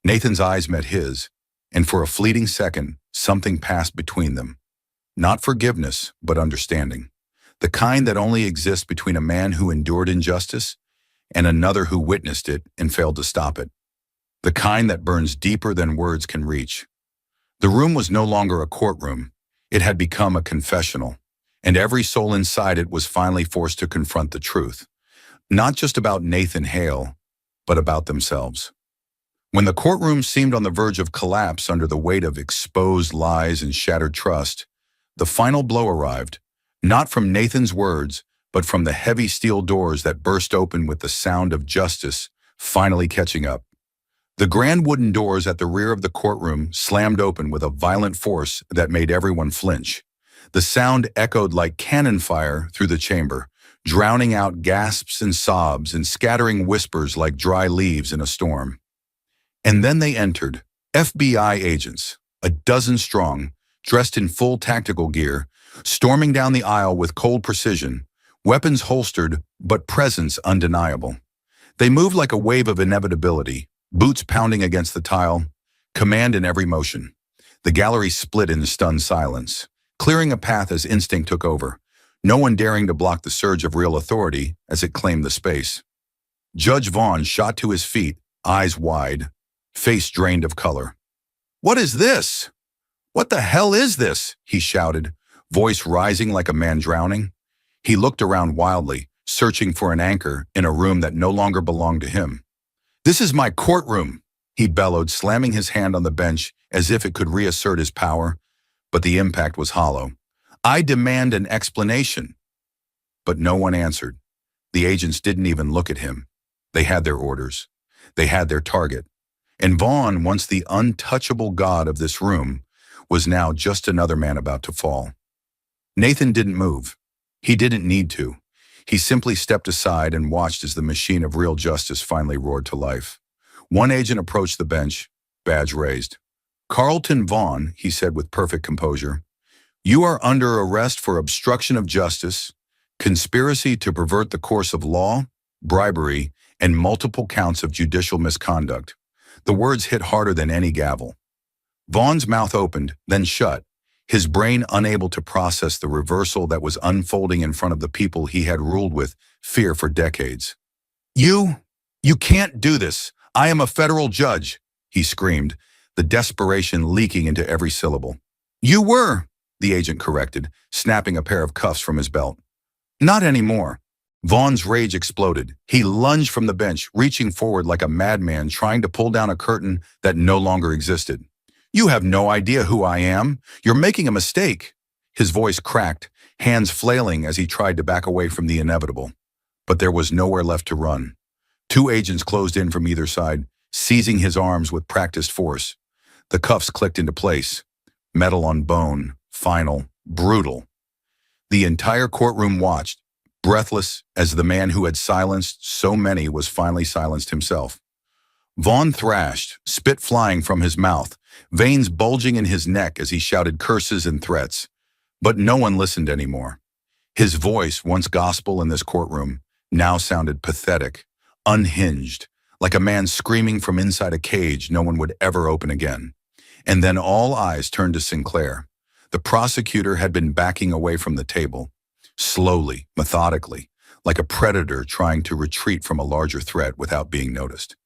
Nathan's eyes met his, and for a fleeting second, something passed between them. Not forgiveness, but understanding. The kind that only exists between a man who endured injustice and another who witnessed it and failed to stop it. The kind that burns deeper than words can reach. The room was no longer a courtroom. It had become a confessional, and every soul inside it was finally forced to confront the truth. Not just about Nathan Hale, but about themselves. When the courtroom seemed on the verge of collapse under the weight of exposed lies and shattered trust, the final blow arrived, not from Nathan's words, but from the heavy steel doors that burst open with the sound of justice finally catching up. The grand wooden doors at the rear of the courtroom slammed open with a violent force that made everyone flinch. The sound echoed like cannon fire through the chamber, drowning out gasps and sobs and scattering whispers like dry leaves in a storm. And then they entered, FBI agents, a dozen strong, dressed in full tactical gear, storming down the aisle with cold precision, weapons holstered but presence undeniable. They moved like a wave of inevitability, boots pounding against the tile, command in every motion. The gallery split in stunned silence, clearing a path as instinct took over, no one daring to block the surge of real authority as it claimed the space. Judge Vaughn shot to his feet, eyes wide, face drained of color. "What is this? What the hell is this?" he shouted, voice rising like a man drowning. He looked around wildly, searching for an anchor in a room that no longer belonged to him. "This is my courtroom," he bellowed, slamming his hand on the bench as if it could reassert his power, but the impact was hollow. "I demand an explanation." But no one answered. The agents didn't even look at him. They had their orders. They had their target. And Vaughn, once the untouchable god of this room, was now just another man about to fall. Nathan didn't move. He didn't need to. He simply stepped aside and watched as the machine of real justice finally roared to life. One agent approached the bench, badge raised. "Carlton Vaughn," he said with perfect composure, "you are under arrest for obstruction of justice, conspiracy to pervert the course of law, bribery, and multiple counts of judicial misconduct." The words hit harder than any gavel. Vaughn's mouth opened, then shut, his brain unable to process the reversal that was unfolding in front of the people he had ruled with fear for decades. You can't do this. I am a federal judge," he screamed, the desperation leaking into every syllable. "You were. the agent corrected, snapping a pair of cuffs from his belt. Not anymore. Vaughn's rage exploded. He lunged from the bench, reaching forward like a madman trying to pull down a curtain that no longer existed. You have no idea who I am. You're making a mistake. His voice cracked, hands flailing as he tried to back away from the inevitable. But there was nowhere left to run. Two agents closed in from either side, seizing his arms with practiced force. The cuffs clicked into place. Metal on bone, final, brutal. The entire courtroom watched, breathless as the man who had silenced so many was finally silenced himself. Vaughn thrashed, spit flying from his mouth, veins bulging in his neck as he shouted curses and threats. But no one listened anymore. His voice, once gospel in this courtroom, now sounded pathetic, unhinged, like a man screaming from inside a cage no one would ever open again. And then all eyes turned to Sinclair. The prosecutor had been backing away from the table, slowly, methodically, like a predator trying to retreat from a larger threat without being noticed.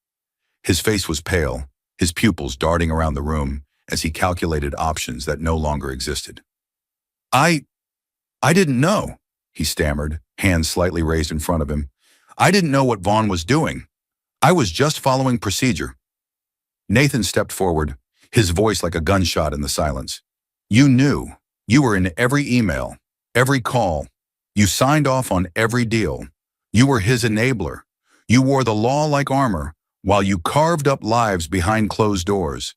His face was pale, his pupils darting around the room as he calculated options that no longer existed. I didn't know, he stammered, hands slightly raised in front of him. I didn't know what Vaughn was doing. I was just following procedure. Nathan stepped forward, his voice like a gunshot in the silence. You knew. You were in every email, every call. You signed off on every deal. You were his enabler. You wore the law like armor, while you carved up lives behind closed doors.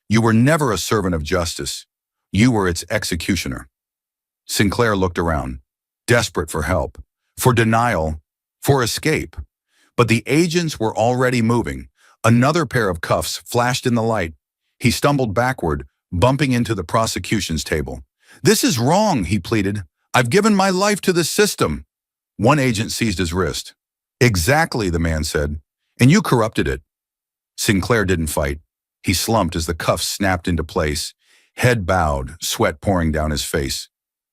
You were never a servant of justice. You were its executioner. Sinclair looked around, desperate for help, for denial, for escape. But the agents were already moving. Another pair of cuffs flashed in the light. He stumbled backward, bumping into the prosecution's table. This is wrong, he pleaded. I've given my life to the system. One agent seized his wrist. Exactly, the man said. And you corrupted it. Sinclair didn't fight. He slumped as the cuffs snapped into place, head bowed, sweat pouring down his face.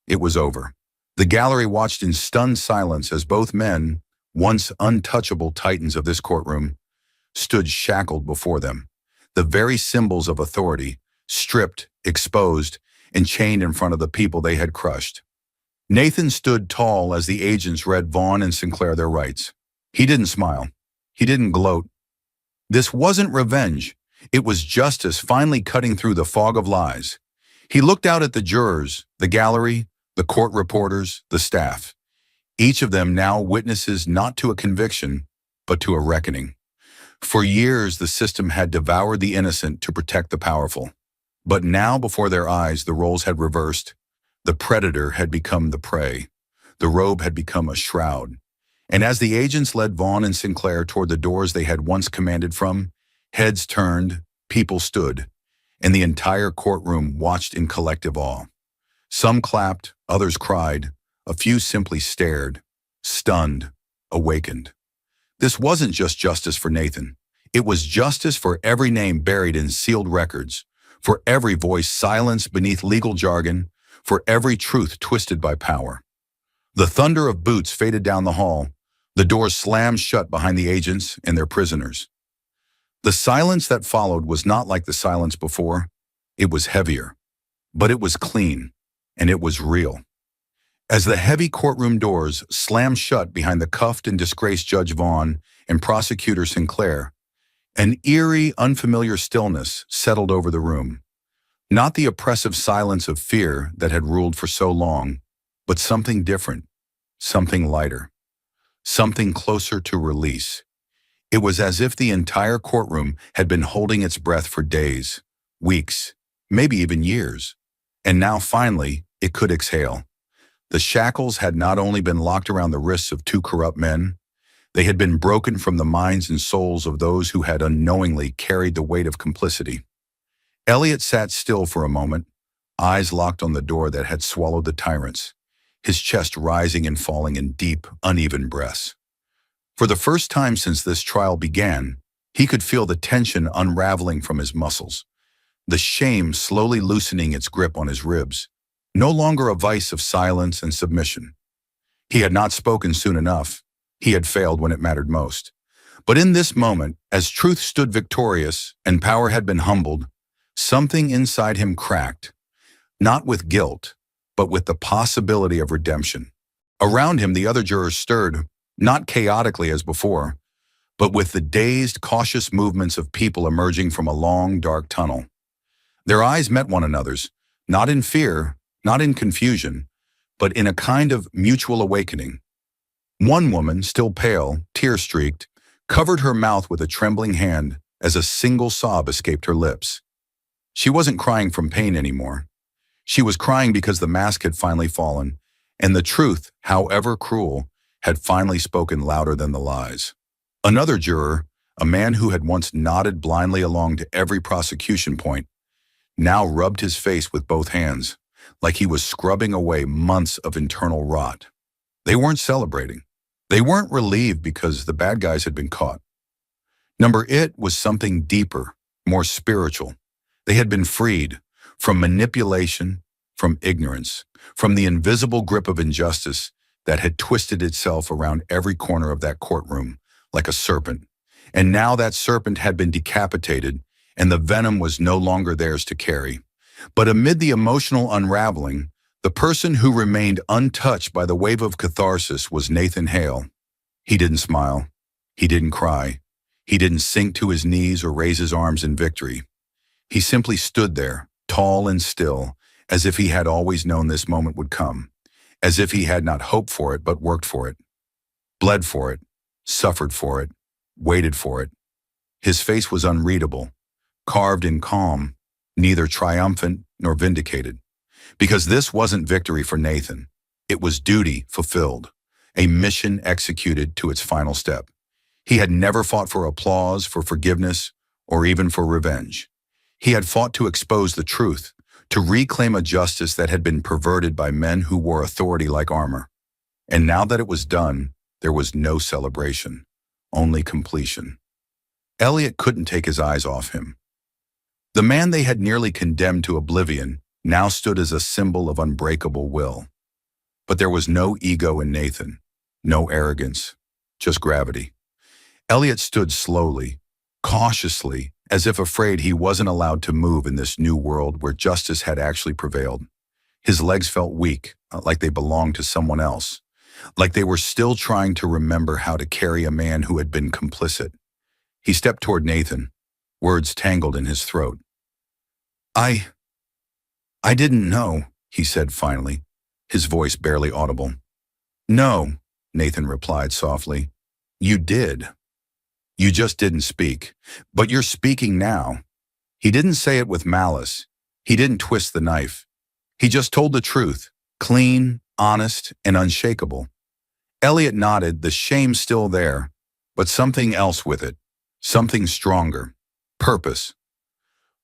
It was over. The gallery watched in stunned silence as both men, once untouchable titans of this courtroom, stood shackled before them. The very symbols of authority, stripped, exposed, and chained in front of the people they had crushed. Nathan stood tall as the agents read Vaughn and Sinclair their rights. He didn't smile. He didn't gloat. This wasn't revenge. It was justice finally cutting through the fog of lies. He looked out at the jurors, the gallery, the court reporters, the staff. Each of them now witnesses not to a conviction, but to a reckoning. For years, the system had devoured the innocent to protect the powerful. But now, before their eyes, the roles had reversed. The predator had become the prey. The robe had become a shroud. And as the agents led Vaughn and Sinclair toward the doors they had once commanded from, heads turned, people stood, and the entire courtroom watched in collective awe. Some clapped, others cried, a few simply stared, stunned, awakened. This wasn't just justice for Nathan. It was justice for every name buried in sealed records, for every voice silenced beneath legal jargon, for every truth twisted by power. The thunder of boots faded down the hall. The doors slammed shut behind the agents and their prisoners. The silence that followed was not like the silence before. It was heavier, but it was clean, and it was real. As the heavy courtroom doors slammed shut behind the cuffed and disgraced Judge Vaughn and Prosecutor Sinclair, an eerie, unfamiliar stillness settled over the room. Not the oppressive silence of fear that had ruled for so long, but something different, something lighter, something closer to release. It was as if the entire courtroom had been holding its breath for days, weeks, maybe even years, and now finally it could exhale. The shackles had not only been locked around the wrists of two corrupt men, they had been broken from the minds and souls of those who had unknowingly carried the weight of complicity. Elliot sat still for a moment, eyes locked on the door that had swallowed the tyrants, his chest rising and falling in deep, uneven breaths. For the first time since this trial began, he could feel the tension unraveling from his muscles, the shame slowly loosening its grip on his ribs, no longer a vice of silence and submission. He had not spoken soon enough. He had failed when it mattered most. But in this moment, as truth stood victorious and power had been humbled, something inside him cracked, not with guilt, but with the possibility of redemption. Around him, the other jurors stirred, not chaotically as before, but with the dazed, cautious movements of people emerging from a long, dark tunnel. Their eyes met one another's, not in fear, not in confusion, but in a kind of mutual awakening. One woman, still pale, tear-streaked, covered her mouth with a trembling hand as a single sob escaped her lips. She wasn't crying from pain anymore. She was crying because the mask had finally fallen, and the truth, however cruel, had finally spoken louder than the lies. Another juror, a man who had once nodded blindly along to every prosecution point, now rubbed his face with both hands, like he was scrubbing away months of internal rot. They weren't celebrating. They weren't relieved because the bad guys had been caught. It was something deeper, more spiritual. They had been freed from manipulation, from ignorance, from the invisible grip of injustice that had twisted itself around every corner of that courtroom like a serpent. And now that serpent had been decapitated, and the venom was no longer theirs to carry. But amid the emotional unraveling, the person who remained untouched by the wave of catharsis was Nathan Hale. He didn't smile. He didn't cry. He didn't sink to his knees or raise his arms in victory. He simply stood there, tall and still, as if he had always known this moment would come, as if he had not hoped for it but worked for it, bled for it, suffered for it, waited for it. His face was unreadable, carved in calm, neither triumphant nor vindicated. Because this wasn't victory for Nathan. It was duty fulfilled, a mission executed to its final step. He had never fought for applause, for forgiveness, or even for revenge. He had fought to expose the truth, to reclaim a justice that had been perverted by men who wore authority like armor. And now that it was done, there was no celebration, only completion. Elliot couldn't take his eyes off him. The man they had nearly condemned to oblivion now stood as a symbol of unbreakable will. But there was no ego in Nathan, no arrogance, just gravity. Elliot stood slowly, cautiously, as if afraid he wasn't allowed to move in this new world where justice had actually prevailed. His legs felt weak, like they belonged to someone else, like they were still trying to remember how to carry a man who had been complicit. He stepped toward Nathan, words tangled in his throat. I didn't know, he said finally, his voice barely audible. No, Nathan replied softly. You did. You just didn't speak. But you're speaking now. He didn't say it with malice. He didn't twist the knife. He just told the truth, clean, honest, and unshakable. Elliot nodded, the shame still there, but something else with it, something stronger, purpose.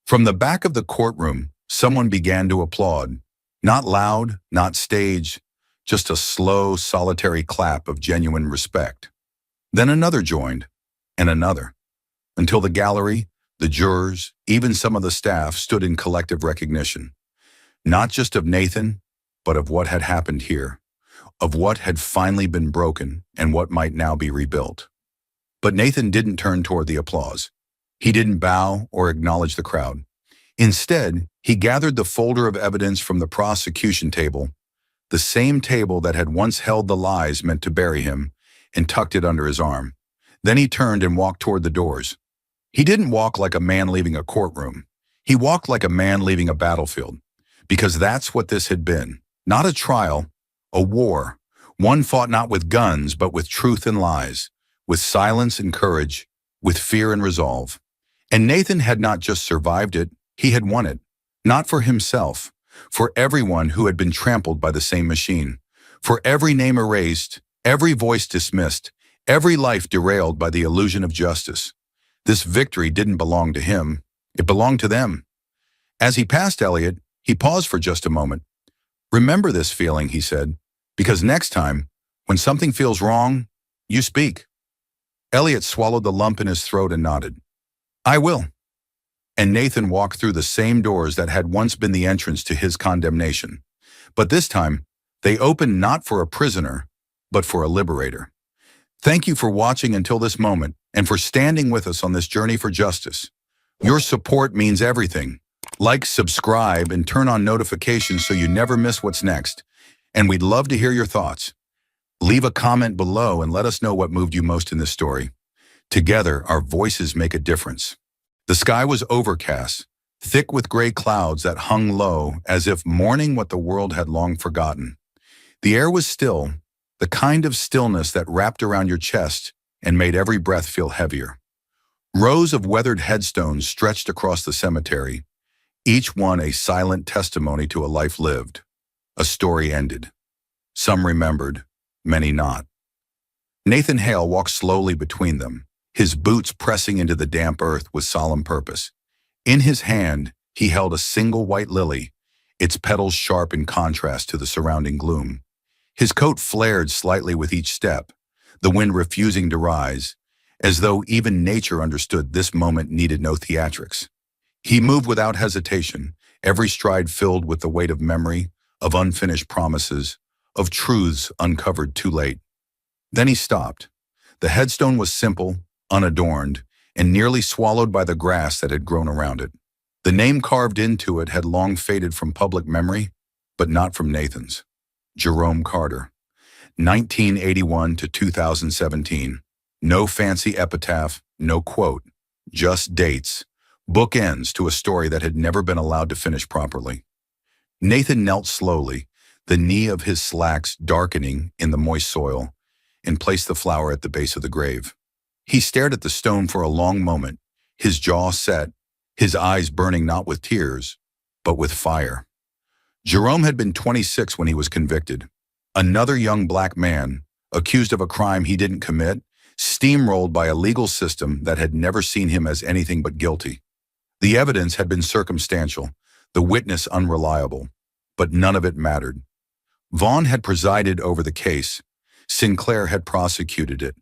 From the back of the courtroom, someone began to applaud, not loud, not staged, just a slow, solitary clap of genuine respect. Then another joined, and another, until the gallery, the jurors, even some of the staff stood in collective recognition, not just of Nathan, but of what had happened here, of what had finally been broken and what might now be rebuilt. But Nathan didn't turn toward the applause. He didn't bow or acknowledge the crowd. Instead, he gathered the folder of evidence from the prosecution table, the same table that had once held the lies meant to bury him, and tucked it under his arm. Then he turned and walked toward the doors. He didn't walk like a man leaving a courtroom. He walked like a man leaving a battlefield, because that's what this had been. Not a trial, a war, one fought not with guns, but with truth and lies, with silence and courage, with fear and resolve. And Nathan had not just survived it, he had won it. Not for himself, for everyone who had been trampled by the same machine, for every name erased, every voice dismissed, every life derailed by the illusion of justice. This victory didn't belong to him, it belonged to them. As he passed Elliot, he paused for just a moment. Remember this feeling, he said, because next time, when something feels wrong, you speak. Elliot swallowed the lump in his throat and nodded. I will. And Nathan walked through the same doors that had once been the entrance to his condemnation. But this time, they opened not for a prisoner, but for a liberator. Thank you for watching until this moment and for standing with us on this journey for justice. Your support means everything. Like, subscribe, and turn on notifications so you never miss what's next. And we'd love to hear your thoughts. Leave a comment below and let us know what moved you most in this story. Together, our voices make a difference. The sky was overcast, thick with gray clouds that hung low as if mourning what the world had long forgotten. The air was still, the kind of stillness that wrapped around your chest and made every breath feel heavier. Rows of weathered headstones stretched across the cemetery, each one a silent testimony to a life lived. A story ended. Some remembered, many not. Nathan Hale walked slowly between them, his boots pressing into the damp earth with solemn purpose. In his hand, he held a single white lily, its petals sharp in contrast to the surrounding gloom. His coat flared slightly with each step, the wind refusing to rise, as though even nature understood this moment needed no theatrics. He moved without hesitation, every stride filled with the weight of memory, of unfinished promises, of truths uncovered too late. Then he stopped. The headstone was simple, unadorned, and nearly swallowed by the grass that had grown around it. The name carved into it had long faded from public memory, but not from Nathan's. Jerome Carter, 1981 to 2017. No fancy epitaph, no quote, just dates, bookends to a story that had never been allowed to finish properly. Nathan knelt slowly, the knee of his slacks darkening in the moist soil, and placed the flower at the base of the grave. He stared at the stone for a long moment, his jaw set, his eyes burning not with tears, but with fire. Jerome had been 26 when he was convicted. Another young black man, accused of a crime he didn't commit, steamrolled by a legal system that had never seen him as anything but guilty. The evidence had been circumstantial, the witness unreliable, but none of it mattered. Vaughn had presided over the case, Sinclair had prosecuted it,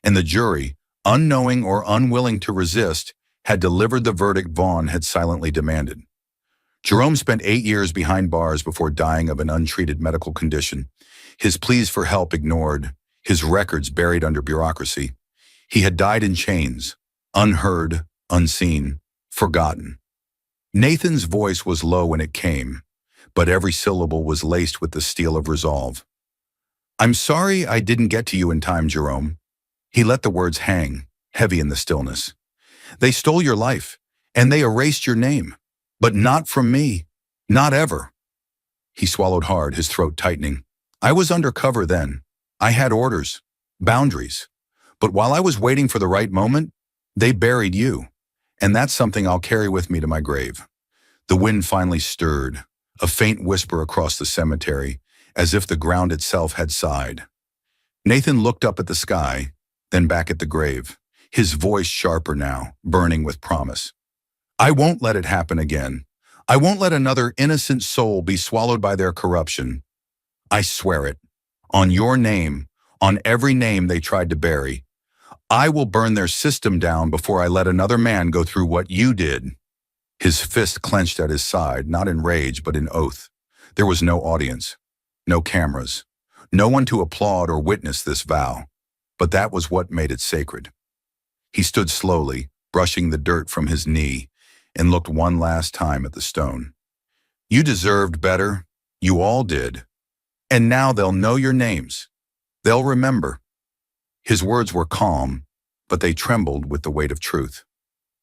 and the jury, unknowing or unwilling to resist, had delivered the verdict Vaughn had silently demanded. Jerome spent 8 years behind bars before dying of an untreated medical condition, his pleas for help ignored, his records buried under bureaucracy. He had died in chains, unheard, unseen, forgotten. Nathan's voice was low when it came, but every syllable was laced with the steel of resolve. "I'm sorry I didn't get to you in time, Jerome." He let the words hang, heavy in the stillness. "They stole your life, and they erased your name. But not from me. Not ever." He swallowed hard, his throat tightening. "I was undercover then. I had orders, boundaries. But while I was waiting for the right moment, they buried you. And that's something I'll carry with me to my grave." The wind finally stirred, a faint whisper across the cemetery, as if the ground itself had sighed. Nathan looked up at the sky, then back at the grave, his voice sharper now, burning with promise. "I won't let it happen again. I won't let another innocent soul be swallowed by their corruption. I swear it. On your name, on every name they tried to bury. I will burn their system down before I let another man go through what you did." His fist clenched at his side, not in rage, but in oath. There was no audience, no cameras, no one to applaud or witness this vow. But that was what made it sacred. He stood slowly, brushing the dirt from his knee, and looked one last time at the stone. "You deserved better. You all did. And now they'll know your names. They'll remember." His words were calm, but they trembled with the weight of truth.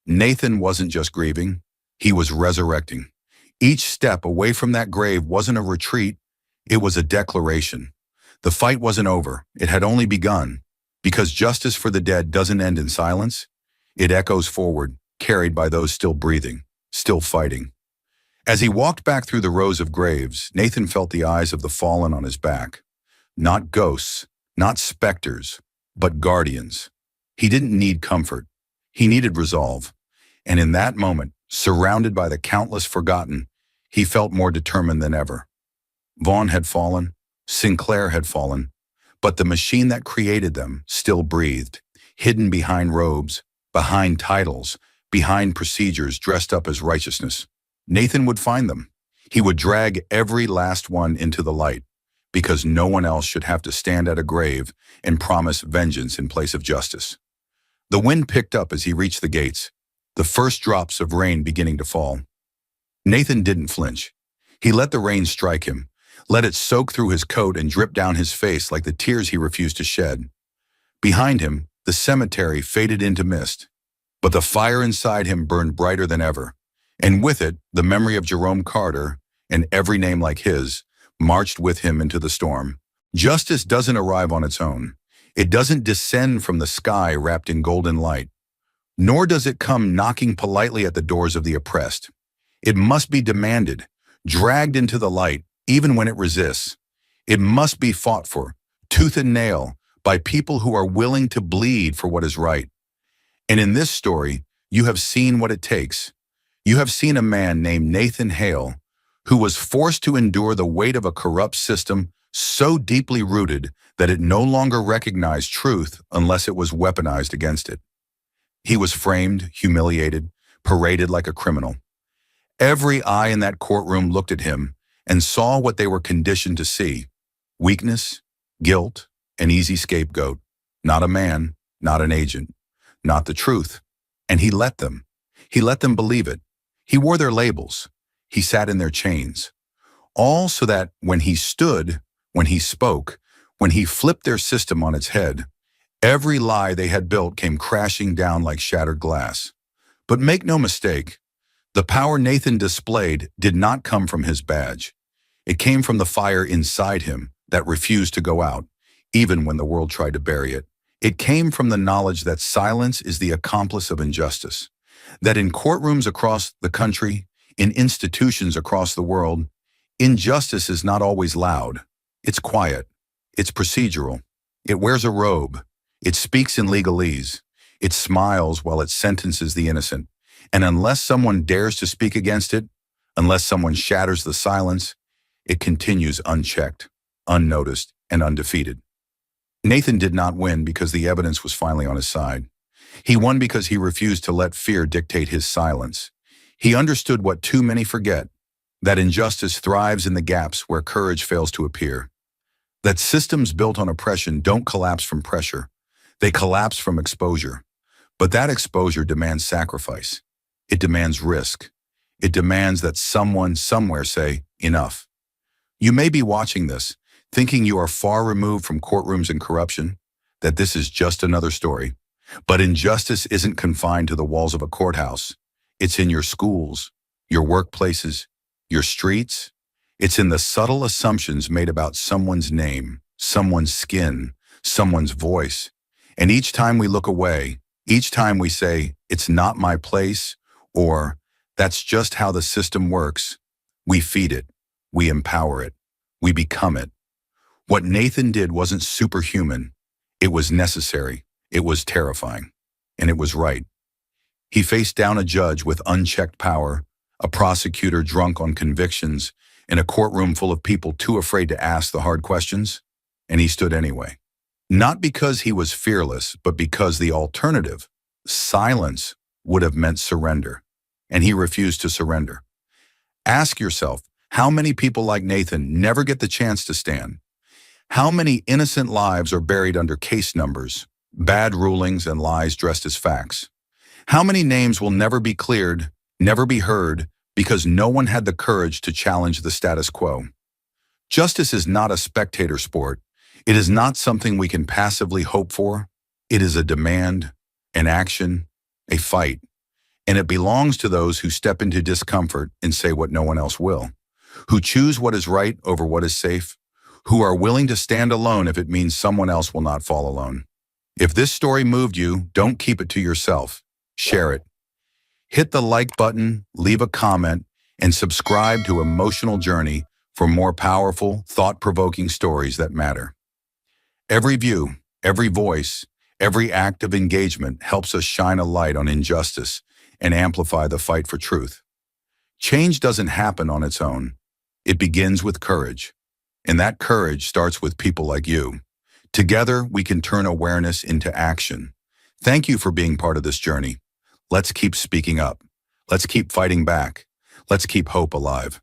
Nathan wasn't just grieving, he was resurrecting. Each step away from that grave wasn't a retreat, it was a declaration. The fight wasn't over, it had only begun, because justice for the dead doesn't end in silence. It echoes forward, carried by those still breathing, still fighting. As he walked back through the rows of graves, Nathan felt the eyes of the fallen on his back. Not ghosts, not specters, but guardians. He didn't need comfort. He needed resolve. And in that moment, surrounded by the countless forgotten, he felt more determined than ever. Vaughn had fallen, Sinclair had fallen, but the machine that created them still breathed, hidden behind robes, behind titles, behind procedures dressed up as righteousness. Nathan would find them. He would drag every last one into the light, because no one else should have to stand at a grave and promise vengeance in place of justice. The wind picked up as he reached the gates, the first drops of rain beginning to fall. Nathan didn't flinch. He let the rain strike him, let it soak through his coat and drip down his face like the tears he refused to shed. Behind him, the cemetery faded into mist, but the fire inside him burned brighter than ever. And with it, the memory of Jerome Carter, and every name like his, marched with him into the storm. Justice doesn't arrive on its own. It doesn't descend from the sky wrapped in golden light, nor does it come knocking politely at the doors of the oppressed. It must be demanded, dragged into the light, even when it resists. It must be fought for, tooth and nail, by people who are willing to bleed for what is right. And in this story, you have seen what it takes. You have seen a man named Nathan Hale, who was forced to endure the weight of a corrupt system so deeply rooted that it no longer recognized truth unless it was weaponized against it. He was framed, humiliated, paraded like a criminal. Every eye in that courtroom looked at him and saw what they were conditioned to see: weakness, guilt, an easy scapegoat, not a man, not an agent, not the truth. And he let them. He let them believe it. He wore their labels. He sat in their chains. All so that when he stood, when he spoke, when he flipped their system on its head, every lie they had built came crashing down like shattered glass. But make no mistake, the power Nathan displayed did not come from his badge. It came from the fire inside him that refused to go out, even when the world tried to bury it. It came from the knowledge that silence is the accomplice of injustice, that in courtrooms across the country, in institutions across the world, injustice is not always loud. It's quiet. It's procedural. It wears a robe. It speaks in legalese. It smiles while it sentences the innocent. And unless someone dares to speak against it, unless someone shatters the silence, it continues unchecked, unnoticed, and undefeated. Nathan did not win because the evidence was finally on his side. He won because he refused to let fear dictate his silence. He understood what too many forget, that injustice thrives in the gaps where courage fails to appear, that systems built on oppression don't collapse from pressure, they collapse from exposure. But that exposure demands sacrifice. It demands risk. It demands that someone somewhere say, enough. You may be watching this, thinking you are far removed from courtrooms and corruption, that this is just another story. But injustice isn't confined to the walls of a courthouse. It's in your schools, your workplaces, your streets. It's in the subtle assumptions made about someone's name, someone's skin, someone's voice. And each time we look away, each time we say, it's not my place, or that's just how the system works, we feed it, we empower it, we become it. What Nathan did wasn't superhuman. It was necessary, it was terrifying, and it was right. He faced down a judge with unchecked power, a prosecutor drunk on convictions, in a courtroom full of people too afraid to ask the hard questions, and he stood anyway. Not because he was fearless, but because the alternative, silence, would have meant surrender, and he refused to surrender. Ask yourself, how many people like Nathan never get the chance to stand? How many innocent lives are buried under case numbers, bad rulings, and lies dressed as facts? How many names will never be cleared, never be heard, because no one had the courage to challenge the status quo? Justice is not a spectator sport. It is not something we can passively hope for. It is a demand, an action, a fight. And it belongs to those who step into discomfort and say what no one else will, who choose what is right over what is safe, who are willing to stand alone if it means someone else will not fall alone. If this story moved you, don't keep it to yourself. Share it. Hit the like button, leave a comment, and subscribe to Emotional Journey for more powerful, thought-provoking stories that matter. Every view, every voice, every act of engagement helps us shine a light on injustice and amplify the fight for truth. Change doesn't happen on its own. It begins with courage. And that courage starts with people like you. Together, we can turn awareness into action. Thank you for being part of this journey. Let's keep speaking up. Let's keep fighting back. Let's keep hope alive.